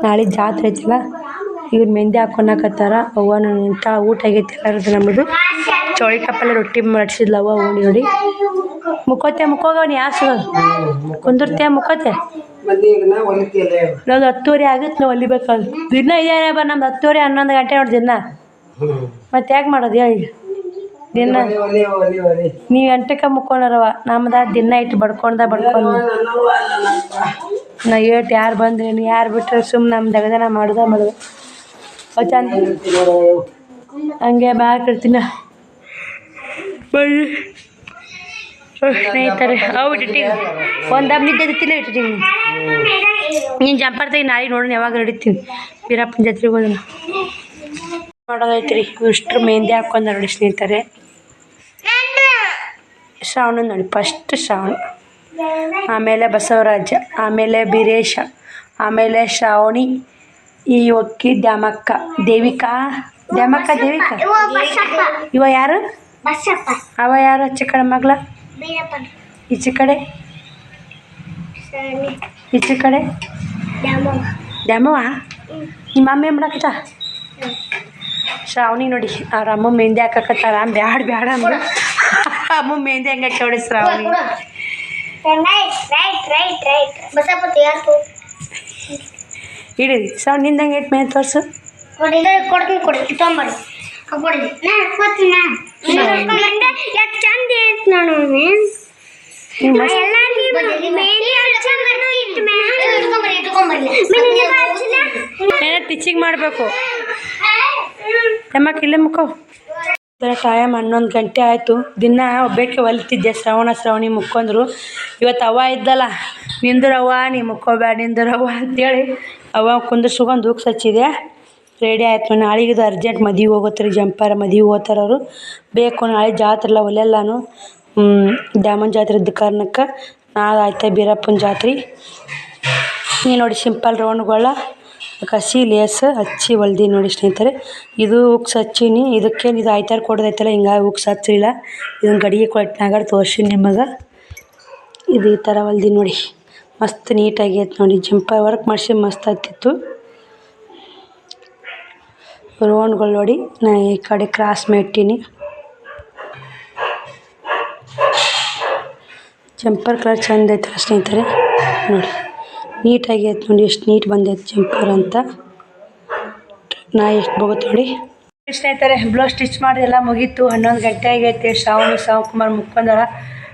ನಾಳೆ ಜಾತ್ರೆ ಐತಿಲ್ಲ ಇವ್ರು ಮೆಹಂದಿ ಹಾಕೊಳಕತ್ತಾರ. ಅವ್ವನ ಇಂಥ ಊಟ ಆಗೈತಿ ಎಲ್ಲರದು. ನಮ್ಮದು ಚೌಳಿ ಕಪ್ಪಲ್ಲಿ ರೊಟ್ಟಿ ಮಾಡಿಸಿದ್ಲವ್ವ ಓಣಿ ನೋಡಿ. ಮುಕ್ಕೋತೆ ಮುಕ್ಕೋಗವನಿ ಯಾಸು ಕುಂದಿರ್ತೀಯ ಮುಕ್ಕೋತೆ ನಮ್ದು 10:30 ಆಗುತ್ತೆ. ನಾವು ಹೊಲಿಬೇಕಲ್ಲ ದಿನ ಇದೇನೆ ನಮ್ದು 10:30 11 ಗಂಟೆ ನೋಡಿ ದಿನ. ಮತ್ತೆ ಯಾಕೆ ಮಾಡೋದು ಹೇಳಿ? ದಿನ ನೀವು ಎಂಟಕ್ಕೆ ಮುಕ್ಕೊಂಡರವ ನಮ್ದು ದಿನ ಇಟ್ಟು ಬಡ್ಕೊಂಡು ನಾ ಏಟು ಯಾರು ಬಂದ್ರೇನು ಯಾರು ಬಿಟ್ಟರೆ ಸುಮ್ಮನೆ ನಮ್ಮ ದಗದನ ಮಾಡೋದ ಚಂದ ಹಂಗೆ ಮಾಡ್ತಿರ್ತೀನಿ ಸ್ನೇಹಿತರೆ ಅವು ಇಟ್ಟಿದ್ದೀನಿ ಒಂದು ದಮ್ ನಿದ್ದೆ ಇತ್ತಿಲ್ಲ ಇಟ್ಟಿದ್ದೀನಿ ನೀನು ಜಂಪರ್ ತೆಗಿ ನಾಳೆ ನೋಡೋಣ ಯಾವಾಗ ನಡೀತೀನಿ ವೀರಪ್ಪನ ಜಾತ್ರೆಗೆ ಹೋದನ ಮಾಡೋದೈತ್ರಿ ಇಷ್ಟ್ರು ಮೆಹಂದಿ ಹಾಕ್ಕೊಂಡು ನೋಡಿ ಸ್ನೇಹಿತರೆ ಶ್ರಾವಣ ನೋಡಿ ಫಸ್ಟ್ ಶ್ರಾವಣ ಆಮೇಲೆ ಬಸವರಾಜ ಆಮೇಲೆ ಬೀರೇಶ ಆಮೇಲೆ ಶ್ರಾವಣಿ ಈ ಒಕ್ಕಿ ದ್ಯಾಮಕ್ಕ ದೇವಿಕಾ ಇವ ಯಾರು ಅವ ಯಾರು ಆಚೆ ಕಡೆ ಮಗ್ಳ ಈಚೆ ಕಡೆ ದ್ಯಾಮವ್ವ ನಿಮ್ಮ ಅಮ್ಮ ಏನು ಮಾಡಕತ್ತ ಶ್ರಾವಣಿ ನೋಡಿ ಅವ್ರ ಅಮ್ಮ ಮೆಹಂದಿ ಹಾಕಕತ್ತಾರ ಬ್ಯಾಡ ಅಂದ್ರೆ ಅಮ್ಮ ಮೆಹಂದಿ ಹಂಗೆ ನೋಡಿ ಶ್ರಾವಣಿ ಇಡಿ ಶ್ರಾವಣಿ ನಿಂದಂಗೆ ಏಟ್ ಮೆಹಂದಿ ತೋರಿಸು ಟೀಚಿಂಗ್ ಮಾಡಬೇಕು ತಮ್ಮಕ್ಕ ಇಲ್ಲೇ ಮುಖ ಟೈಮ್ 11 ಗಂಟೆ ಆಯಿತು ದಿನ ಒಬ್ಬಕ್ಕೆ ಹೊಲಿತಿದ್ದೆ ಶ್ರಾವಣಿ ಮುಕ್ಕೊಂಡ್ರು ಇವತ್ತು ಅವ್ವ ಇದ್ದಲ್ಲ ನಿಂದ್ರವ್ವ ನೀ ಮುಕ್ಕೋಬೇಡ ನಿಂದ್ರವ್ವ ಅಂತೇಳಿ ಅವ್ವ ಕುಂದ್ರಸ್ಕೊಂಡು ಹೂಕ್ಸ್ ಹಚ್ಚಿದೆ ರೆಡಿ ಆಯ್ತು ನಾಳೆಗೆ ಇದು ಅರ್ಜೆಂಟ್ ಮದುವೆ ಹೋಗೋತ್ರಿ ಜಂಪರ್ ಮದುವೆ ಹೋಗ್ತಾರೆ ಅವರು ಬೇಕು ನಾಳೆ ಜಾತ್ರೆ ಎಲ್ಲ ಒಲೆಲ್ಲಾನು ದ್ಯಾಮನ ಜಾತ್ರೆ ಇದ್ದ ಕಾರಣಕ್ಕೆ ನಾಳೆ ಆಯ್ತಾ ಬೀರಪ್ಪನ ಜಾತ್ರೆ ಈ ನೋಡಿ ಸಿಂಪಲ್ ರೌಂಡ್ಗಳ ಕಸಿ ಲೇಸ್ ಹಚ್ಚಿ ಹೊಲ್ದಿ ನೋಡಿ ಸ್ನೇಹಿತರೆ ಇದು ಉಕ್ಸ್ ಹಚ್ಚೀನಿ ಇದಕ್ಕೇನು ಇದು ಆಯ್ತಾರ ಕೊಡೋದೈತಲ್ಲ ಹಿಂಗಾಗಿ ಉಕ್ಸ್ ಹಚ್ಚಿಲ್ಲ ಇದನ್ನು ಗಡಿಗೆ ಕೊಟ್ಟಿನಾಗ ತೋರಿಸಿ ನಿಮಗೆ ಇದು ಈ ಥರ ಹೊಲ್ದಿ ನೋಡಿ ಮಸ್ತ್ ನೀಟಾಗಿ ಐತೆ ನೋಡಿ ಜಂಪರ್ ವರ್ಕ್ ಮಾಡಿಸಿ ಮಸ್ತ್ ಆಗ್ತಿತ್ತು ರೌಂಡ್ಗಳು ನೋಡಿ ನಾ ಈ ಕಡೆ ಕ್ರಾಸ್ ಮೆಟ್ಟಿನಿ ಜಂಪರ್ ಕಲರ್ ಚಂದ ಐತಲ್ಲ ಸ್ನೇಹಿತರೆ ನೋಡಿ ನೀಟಾಗಿ ಐತೆ ನೋಡಿ ಎಷ್ಟು ನೀಟ್ ಬಂದೈತೆ ಜಂಪರ್ ಅಂತ ನಾ ಎಷ್ಟು ಬೋಗುತ್ತೆ ನೋಡಿ ಸ್ನೇಹಿತರೆ ಬ್ಲೌಸ್ ಸ್ಟಿಚ್ ಮಾಡಿದೆಲ್ಲ ಮುಗೀತು 11 ಗಂಟೆ ಆಗೈತೆ ಶ್ರಾವಣಕುಮಾರ್ ಮುಕ್ಕೊಂಡಾರ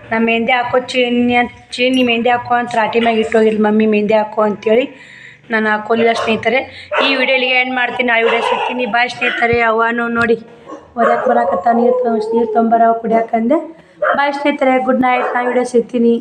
ನಾ ಮೆಹಂದಿ ಹಾಕೋ ಚೀನಿ ಮೆಹಂದಿ ಹಾಕೋ ಅಂತ ರಾಟಿ ಮ್ಯಾಗ ಇಟ್ಟೋಗಿಲ್ಲ ಮಮ್ಮಿ ಮೆಹಂದಿ ಹಾಕೋ ಅಂತೇಳಿ ನಾನು ಹಾಕೋಲಿಲ್ಲ ಸ್ನೇಹಿತರೆ ಈ ವಿಡಿಯೋಲಿಗೆ ಎಂಡ್ ಮಾಡ್ತೀನಿ ಆ ವಿಡಿಯೋ ಸಿಗ್ತೀನಿ ಬಾಯ್ ಸ್ನೇಹಿತರೆ ಅವನು ನೋಡಿ ಹೊರಕ್ಕೆ ಬರಕತ್ತ ನೀರು ತೊಂಬರ ಕುಡಿಯಾಕಂದೆ ಬಾಯ್ ಸ್ನೇಹಿತರೆ ಗುಡ್ ನೈಟ್ ನಾ ವಿಡಿಯೋ ಸಿಗ್ತೀನಿ